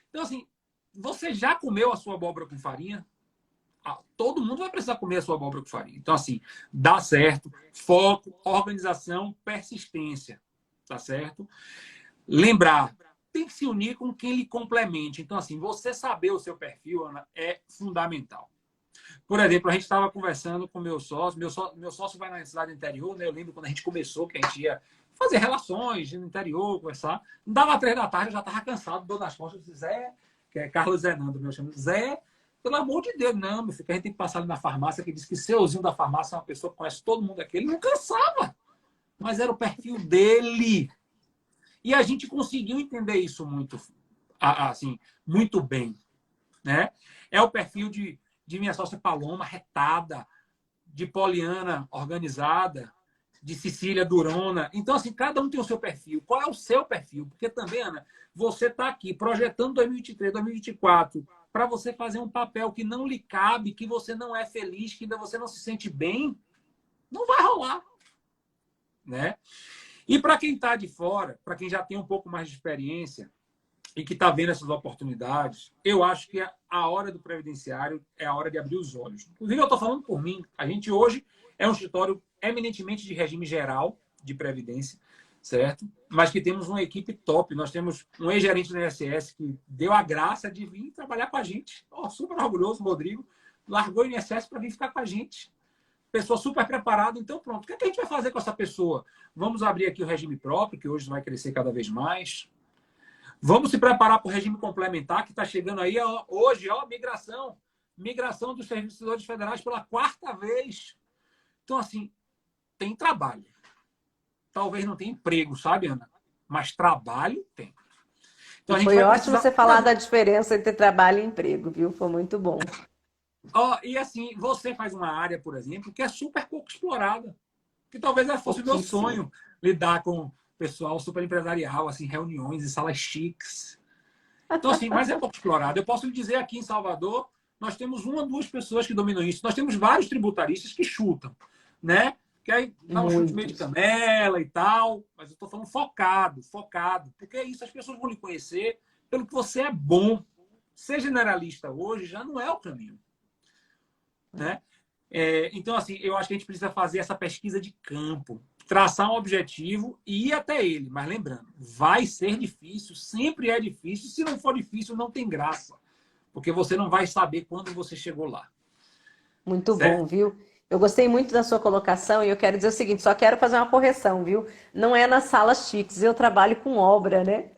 Então, assim, você já comeu a sua abóbora com farinha? Ah, todo mundo vai precisar comer a sua abóbora com farinha. Então, assim, dá certo. Foco, organização, persistência. Tá certo? Lembrar, tem que se unir com quem lhe complemente. Então, assim, você saber o seu perfil, Ana, é fundamental. Por exemplo, a gente estava conversando com meu sócio vai na cidade interior, né? Eu lembro quando a gente começou, que a gente ia fazer relações no interior, conversar. Não dava 3 da tarde, eu já estava cansado, dor nas costas. Zé, que é Carlos Zenando, meu chamo. Zé, pelo amor de Deus, não, meu filho, que a gente tem que passar ali na farmácia, que diz que seuzinho da farmácia é uma pessoa que conhece todo mundo aqui. Ele não cansava, mas era o perfil dele. E a gente conseguiu entender isso muito, assim, muito bem, né? É o perfil de minha sócia Paloma, retada, de Poliana, organizada, de Cecília, durona. Então, assim, cada um tem o seu perfil. Qual é o seu perfil? Porque também, Ana, você está aqui projetando 2023, 2024, para você fazer um papel que não lhe cabe, que você não é feliz, que ainda você não se sente bem, não vai rolar, né? E para quem está de fora, para quem já tem um pouco mais de experiência e que está vendo essas oportunidades, eu acho que a hora do previdenciário é a hora de abrir os olhos. Inclusive, eu estou falando por mim. A gente hoje é um escritório eminentemente de regime geral de previdência. certo? Mas que temos uma equipe top. Nós temos um ex-gerente do INSS que deu a graça de vir trabalhar com a gente. Oh, super orgulhoso, Rodrigo. Largou o INSS para vir ficar com a gente. Pessoa super preparada. Então, pronto. O que é que a gente vai fazer com essa pessoa? Vamos abrir aqui o regime próprio, que hoje vai crescer cada vez mais. Vamos se preparar para o regime complementar, que está chegando aí hoje, migração. Migração dos servidores federais pela 4ª vez. Então, assim, tem trabalho. Talvez não tenha emprego, sabe, Ana? Mas trabalho tem. Então, a gente Foi vai ótimo precisar... você falar da diferença entre trabalho e emprego, viu? Foi muito bom. E assim, você faz uma área, por exemplo, que é super pouco explorada. Que talvez fosse o meu sonho, lidar com pessoal super empresarial, assim, reuniões em salas chiques. Então, assim, mas é pouco explorado. Eu posso lhe dizer, aqui em Salvador, nós temos 1 ou 2 pessoas que dominam isso. Nós temos vários tributaristas que chutam, né? Que aí dá um chute meio de canela e tal. Mas eu estou falando focado. Porque é isso, as pessoas vão lhe conhecer pelo que você é bom. Ser generalista hoje já não é o caminho, né? Então, assim, eu acho que a gente precisa fazer essa pesquisa de campo, traçar um objetivo e ir até ele. Mas lembrando, vai ser difícil, sempre é difícil. Se não for difícil, não tem graça. Porque você não vai saber quando você chegou lá. Muito certo? bom, viu? Eu gostei muito da sua colocação e eu quero dizer o seguinte, só quero fazer uma correção, viu? Não é nas salas chiques, eu trabalho com obra, né?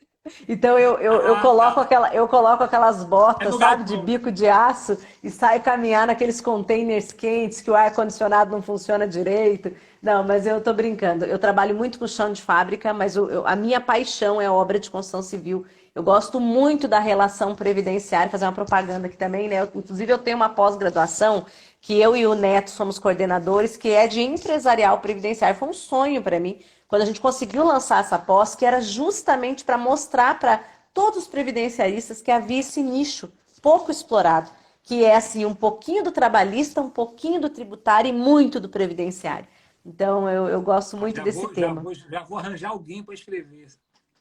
Então eu coloco aquelas botas, no sabe, de galpão. bico de aço e saio caminhar naqueles containers quentes que o ar-condicionado não funciona direito. Não, mas eu tô brincando. Eu trabalho muito com chão de fábrica, mas a minha paixão é a obra de construção civil. Eu gosto muito da relação previdenciária, fazer uma propaganda aqui também, né? Inclusive eu tenho uma pós-graduação que eu e o Neto somos coordenadores, que é de empresarial previdenciário. Foi um sonho para mim quando a gente conseguiu lançar essa pós, que era justamente para mostrar para todos os previdenciaristas que havia esse nicho pouco explorado, que é assim, um pouquinho do trabalhista, um pouquinho do tributário e muito do previdenciário. Então, eu gosto muito desse tema. Já vou arranjar alguém para escrever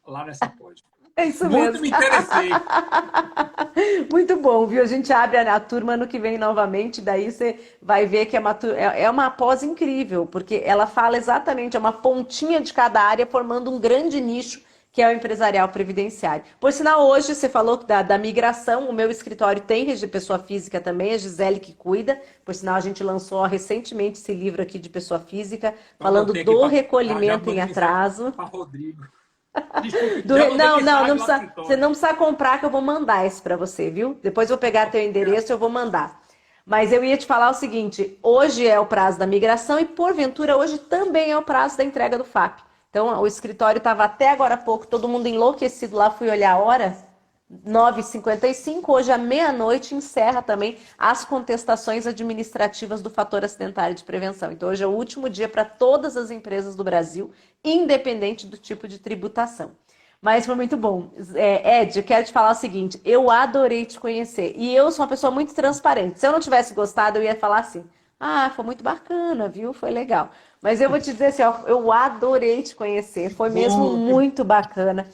lá nessa pós. É isso Muito mesmo. me interessei. Muito bom, viu? A gente abre a turma ano que vem novamente, daí você vai ver que é uma pós incrível, porque ela fala exatamente, é uma pontinha de cada área formando um grande nicho, que é o empresarial previdenciário. Por sinal, hoje você falou da migração, o meu escritório tem pessoa física também, a Gisele que cuida. Por sinal, a gente lançou recentemente esse livro aqui de pessoa física, falando do recolhimento em atraso. Para Rodrigo. Desculpe, Não precisa, você não precisa comprar que eu vou mandar esse para você, viu? Depois eu vou pegar teu endereço e eu vou mandar. Mas eu ia te falar o seguinte, hoje é o prazo da migração e porventura hoje também é o prazo da entrega do FAP. Então o escritório estava até agora há pouco, todo mundo enlouquecido lá, fui olhar a hora, 9h55, hoje à meia-noite encerra também as contestações administrativas do fator acidentário de prevenção. Então hoje é o último dia para todas as empresas do Brasil, independente do tipo de tributação. Mas foi muito bom. Ed, eu quero te falar o seguinte, eu adorei te conhecer. E eu sou uma pessoa muito transparente. Se eu não tivesse gostado, eu ia falar assim, foi muito bacana, viu? Foi legal. Mas eu vou te dizer assim, eu adorei te conhecer. Foi mesmo muito bacana.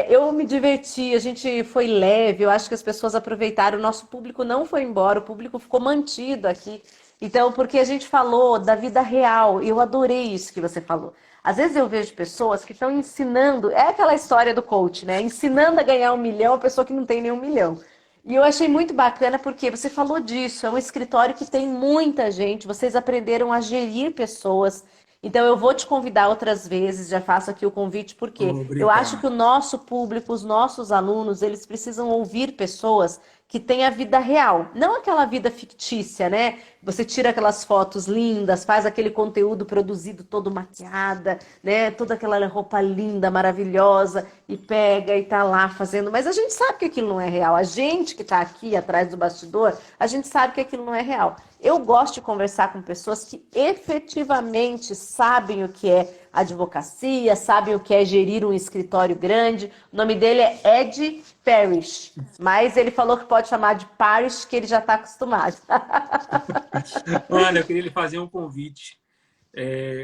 Eu me diverti, a gente foi leve, eu acho que as pessoas aproveitaram, o nosso público não foi embora, o público ficou mantido aqui. Então, porque a gente falou da vida real, e eu adorei isso que você falou. Às vezes eu vejo pessoas que estão ensinando, é aquela história do coach, né? Ensinando a ganhar 1 milhão a pessoa que não tem nem 1 milhão. E eu achei muito bacana porque você falou disso, é um escritório que tem muita gente, vocês aprenderam a gerir pessoas. Então eu vou te convidar outras vezes, já faço aqui o convite, porque eu acho que o nosso público, os nossos alunos, eles precisam ouvir pessoas que têm a vida real, não aquela vida fictícia, né? Você tira aquelas fotos lindas, faz aquele conteúdo produzido todo maquiada, né? Toda aquela roupa linda, maravilhosa, e pega e tá lá fazendo. Mas a gente sabe que aquilo não é real. A gente que tá aqui atrás do bastidor, a gente sabe que aquilo não é real. Eu gosto de conversar com pessoas que efetivamente sabem o que é advocacia, sabem o que é gerir um escritório grande. O nome dele é Ed Parrish, mas ele falou que pode chamar de Parrish, que ele já está acostumado. Olha, eu queria lhe fazer um convite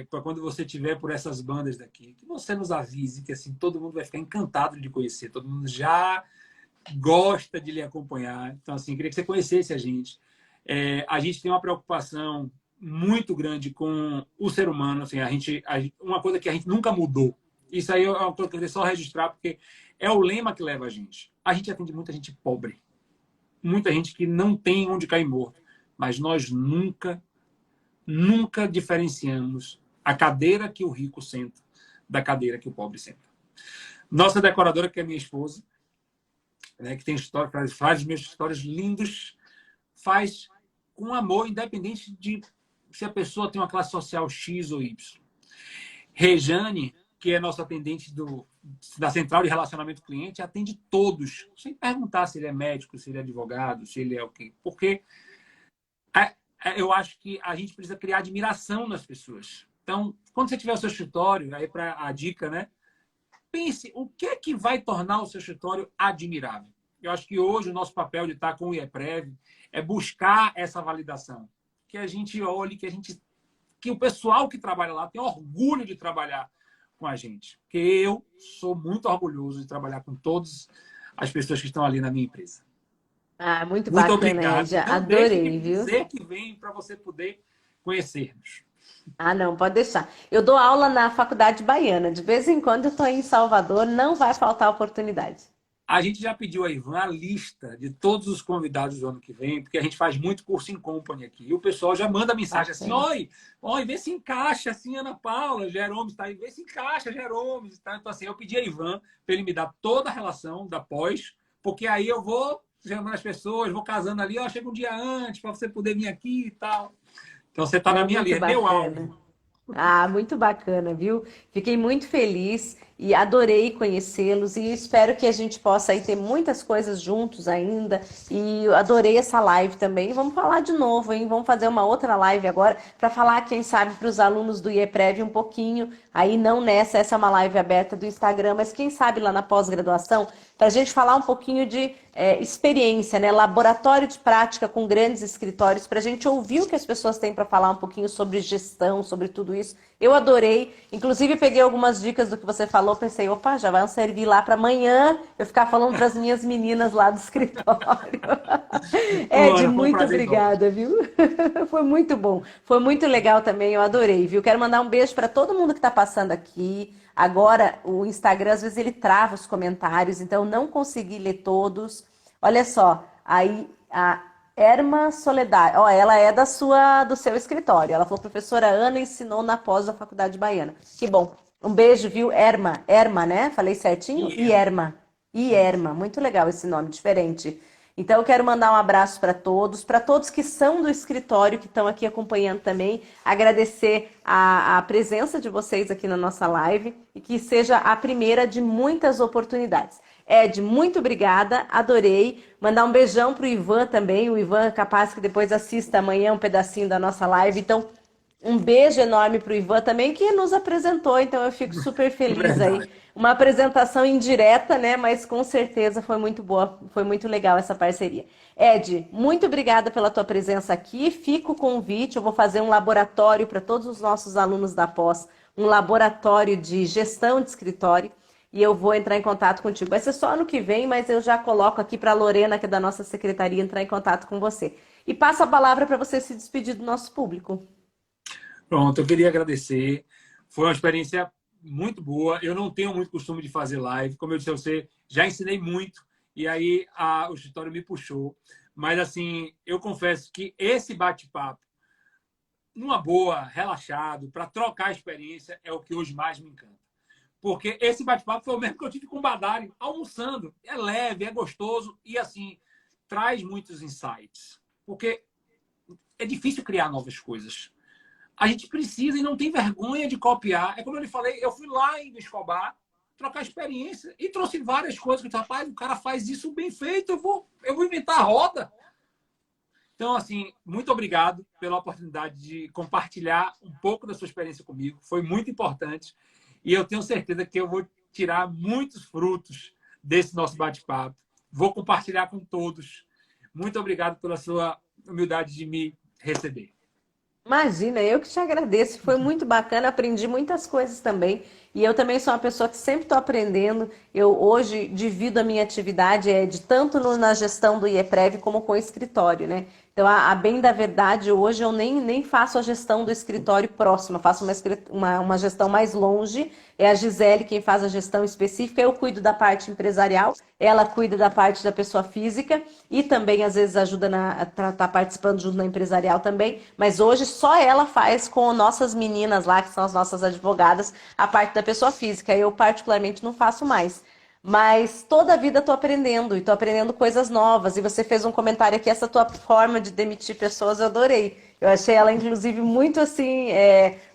para quando você estiver por essas bandas daqui, que você nos avise, que assim todo mundo vai ficar encantado de conhecer, todo mundo já gosta de lhe acompanhar. Então, assim, queria que você conhecesse a gente. A gente tem uma preocupação muito grande com o ser humano. Assim, uma coisa que a gente nunca mudou Isso aí é uma coisa que eu queria só registrar, porque é o lema que leva a gente. A gente atende muita gente pobre, muita gente que não tem onde cair morto, mas nós nunca diferenciamos a cadeira que o rico senta da cadeira que o pobre senta. Nossa decoradora, que é minha esposa, né, que tem história, faz meus histórias lindos, faz com amor, independente de se a pessoa tem uma classe social X ou Y. Rejane, que é nosso atendente da Central de Relacionamento Cliente, atende todos, sem perguntar se ele é médico, se ele é advogado, se ele é o quê. Porque eu acho que a gente precisa criar admiração nas pessoas. Então, quando você tiver o seu escritório, aí para a dica, né? Pense o que é que vai tornar o seu escritório admirável. Eu acho que hoje o nosso papel de estar com o IEPREV é buscar essa validação. Que a gente olhe, que o pessoal que trabalha lá tem orgulho de trabalhar com a gente. Porque eu sou muito orgulhoso de trabalhar com todas as pessoas que estão ali na minha empresa. Ah, muito Muito bacana, obrigado. Ed. Não deixe Adorei, de viu? dizer que vem para você poder conhecermos. Ah, não, pode deixar. Eu dou aula na Faculdade Baiana. De vez em quando eu estou em Salvador, não vai faltar oportunidade. A gente já pediu a Ivan a lista de todos os convidados do ano que vem, porque a gente faz muito curso em company aqui. E o pessoal já manda mensagem assim: oi, vê se encaixa assim, Ana Paula, Jerome está aí, vê se encaixa, Jerome. Tá? Então, assim, eu pedi a Ivan para ele me dar toda a relação da pós, porque aí eu vou chamando as pessoas, vou casando ali, ó, chega um dia antes para você poder vir aqui e tal. Então, você está na minha Muito lista, é meu bacana. alvo. Ah, muito bacana, viu? Fiquei muito feliz e adorei conhecê-los e espero que a gente possa aí ter muitas coisas juntos ainda. E eu adorei essa live também. Vamos falar de novo, hein? Vamos fazer uma outra live agora para falar, quem sabe, para os alunos do IEPREV um pouquinho. Aí não nessa, essa é uma live aberta do Instagram, mas quem sabe lá na pós-graduação, para a gente falar um pouquinho de experiência, né? Laboratório de prática com grandes escritórios, para a gente ouvir o que as pessoas têm para falar um pouquinho sobre gestão, sobre tudo isso. Eu adorei, inclusive peguei algumas dicas do que você falou, pensei, opa, já vai servir lá para amanhã eu ficar falando para as minhas meninas lá do escritório. Ed, Ana, foi um muito prazer enorme. obrigada, viu? Foi muito bom, foi muito legal também, eu adorei, viu? Quero mandar um beijo para todo mundo que está passando aqui. Agora, o Instagram, às vezes, ele trava os comentários, então eu não consegui ler todos. Olha só, aí a Erma Soledade, ó, ela é do seu escritório. Ela falou, professora Ana ensinou na pós da Faculdade Baiana. Que bom. Um beijo, viu? Erma, né? Falei certinho? Ierma. Muito legal esse nome, diferente. Então, eu quero mandar um abraço para todos que são do escritório, que estão aqui acompanhando também. Agradecer a presença de vocês aqui na nossa live e que seja a primeira de muitas oportunidades. Ed, muito obrigada, adorei. Mandar um beijão pro Ivan também. O Ivan é capaz que depois assista amanhã um pedacinho da nossa live. Então, um beijo enorme pro Ivan também, que nos apresentou. Então, eu fico super feliz aí. Verdade. Uma apresentação indireta, né? Mas com certeza foi muito boa, foi muito legal essa parceria. Ed, muito obrigada pela tua presença aqui. Fica o convite, eu vou fazer um laboratório para todos os nossos alunos da pós, um laboratório de gestão de escritório. E eu vou entrar em contato contigo. Vai ser só ano que vem, mas eu já coloco aqui para a Lorena, que é da nossa secretaria, entrar em contato com você. E passo a palavra para você se despedir do nosso público. Pronto, eu queria agradecer. Foi uma experiência muito boa. Eu não tenho muito costume de fazer live. Como eu disse a você, já ensinei muito. E aí o escritório me puxou. Mas, assim, eu confesso que esse bate-papo, numa boa, relaxado, para trocar a experiência, é o que hoje mais me encanta. Porque esse bate-papo foi o mesmo que eu tive com o Badari, almoçando. É leve, é gostoso e, assim, traz muitos insights. Porque é difícil criar novas coisas. A gente precisa e não tem vergonha de copiar. É como eu lhe falei, eu fui lá em Escobar trocar experiência e trouxe várias coisas. Que, rapaz, o cara faz isso bem feito, eu vou inventar a roda. Então, assim, muito obrigado pela oportunidade de compartilhar um pouco da sua experiência comigo. Foi muito importante. E eu tenho certeza que eu vou tirar muitos frutos desse nosso bate-papo. Vou compartilhar com todos. Muito obrigado pela sua humildade de me receber. Imagina, eu que te agradeço. Foi muito bacana, aprendi muitas coisas também. E eu também sou uma pessoa que sempre estou aprendendo. Eu hoje divido a minha atividade de tanto na gestão do IEPREV como com o escritório, né? Então, a bem da verdade, hoje eu nem faço a gestão do escritório próximo, eu faço uma gestão mais longe. É a Gisele quem faz a gestão específica, eu cuido da parte empresarial, ela cuida da parte da pessoa física e também, às vezes, ajuda a estar participando junto na empresarial também. Mas hoje só ela faz com nossas meninas lá, que são as nossas advogadas, a parte da pessoa física. Eu, particularmente, não faço mais. Mas toda a vida estou aprendendo e estou aprendendo coisas novas. E você fez um comentário aqui, essa tua forma de demitir pessoas, eu adorei. Eu achei ela, inclusive, muito assim,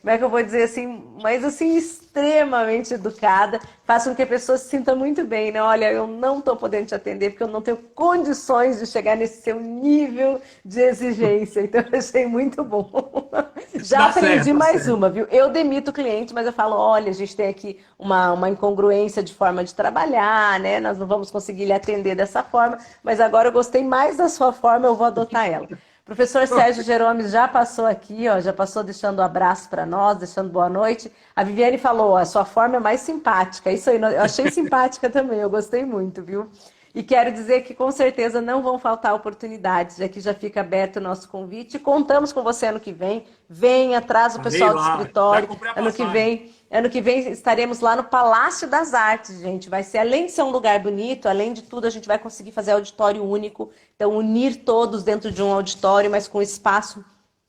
como é que eu vou dizer assim, mas assim, extremamente educada. Faz com que a pessoa se sinta muito bem, né? Olha, eu não estou podendo te atender porque eu não tenho condições de chegar nesse seu nível de exigência. Então, eu achei muito bom. Já Dá aprendi certo, dá mais certo. uma, viu? Eu demito o cliente, mas eu falo, olha, a gente tem aqui uma incongruência de forma de trabalhar, né? Nós não vamos conseguir lhe atender dessa forma, mas agora eu gostei mais da sua forma, eu vou adotar ela. Professor Sérgio Jerome já passou aqui, ó, já passou deixando um abraço para nós, deixando boa noite. A Viviane falou, ó, a sua forma é mais simpática. Isso aí, eu achei simpática também, eu gostei muito, viu? E quero dizer que com certeza não vão faltar oportunidades. Aqui já fica aberto o nosso convite. Contamos com você ano que vem. Venha, traz o Estarei pessoal do lá, já escritório. comprei a Ano que passagem. vem, ano que vem estaremos lá no Palácio das Artes, gente. Vai ser, além de ser um lugar bonito, além de tudo, a gente vai conseguir fazer auditório único. Então, unir todos dentro de um auditório, mas com espaço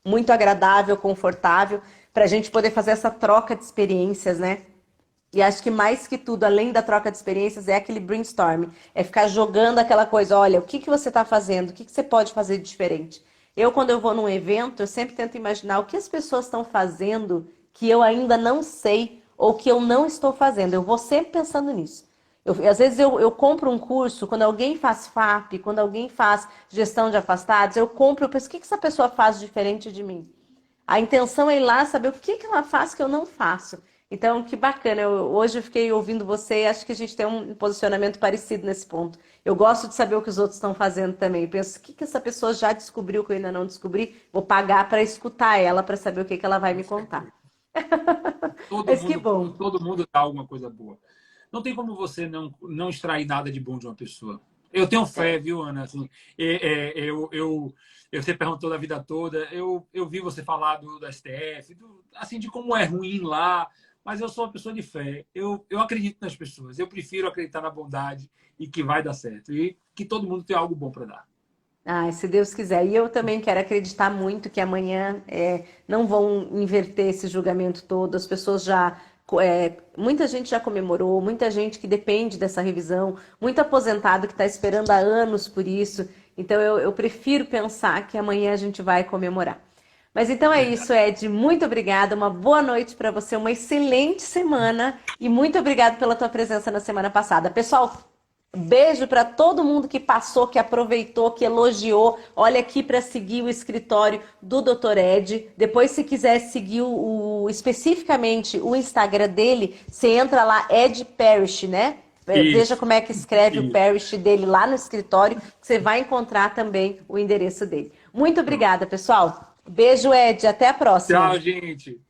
muito agradável, confortável, para a gente poder fazer essa troca de experiências, né? E acho que mais que tudo, além da troca de experiências, é aquele brainstorm. É ficar jogando aquela coisa, olha, o que que você está fazendo? O que que você pode fazer de diferente? Eu, quando eu vou num evento, eu sempre tento imaginar o que as pessoas estão fazendo que eu ainda não sei ou que eu não estou fazendo. Eu vou sempre pensando nisso. Às vezes eu compro um curso, quando alguém faz FAP, quando alguém faz gestão de afastados, eu compro, eu penso, o que que essa pessoa faz diferente de mim? A intenção é ir lá saber o que que ela faz que eu não faço. Então, que bacana. Hoje eu fiquei ouvindo você e acho que a gente tem um posicionamento parecido nesse ponto. Eu gosto de saber o que os outros estão fazendo também. Eu penso, o que que essa pessoa já descobriu que eu ainda não descobri? Vou pagar para escutar ela, para saber o que que ela vai Com me contar. certeza. Todo Mas que mundo, bom. todo mundo dá alguma coisa boa. Não tem como você não extrair nada de bom de uma pessoa. Eu tenho fé, É. viu, Ana? Assim, você perguntou da vida toda. Eu vi você falar do STF, assim, de como é ruim lá, mas eu sou uma pessoa de fé. Eu acredito nas pessoas. Eu prefiro acreditar na bondade e que vai dar certo. E que todo mundo tem algo bom para dar. Ai, se Deus quiser. E eu também quero acreditar muito que amanhã não vão inverter esse julgamento todo. As pessoas muita gente já comemorou, muita gente que depende dessa revisão, muito aposentado que está esperando há anos por isso. Então eu prefiro pensar que amanhã a gente vai comemorar. Mas então é isso, Verdade. Ed. Muito obrigada. Uma boa noite para você, uma excelente semana e muito obrigado pela tua presença na semana passada. Pessoal, beijo para todo mundo que passou, que aproveitou, que elogiou. Olha aqui para seguir o escritório do Dr. Ed. Depois, se quiser seguir especificamente o Instagram dele, você entra lá, Ed Parish, né? Veja Isso, como é que escreve o isso. Parish dele lá no escritório, que você vai encontrar também o endereço dele. Muito Pronto. obrigada, pessoal. Beijo, Ed. Até a próxima. Tchau, gente.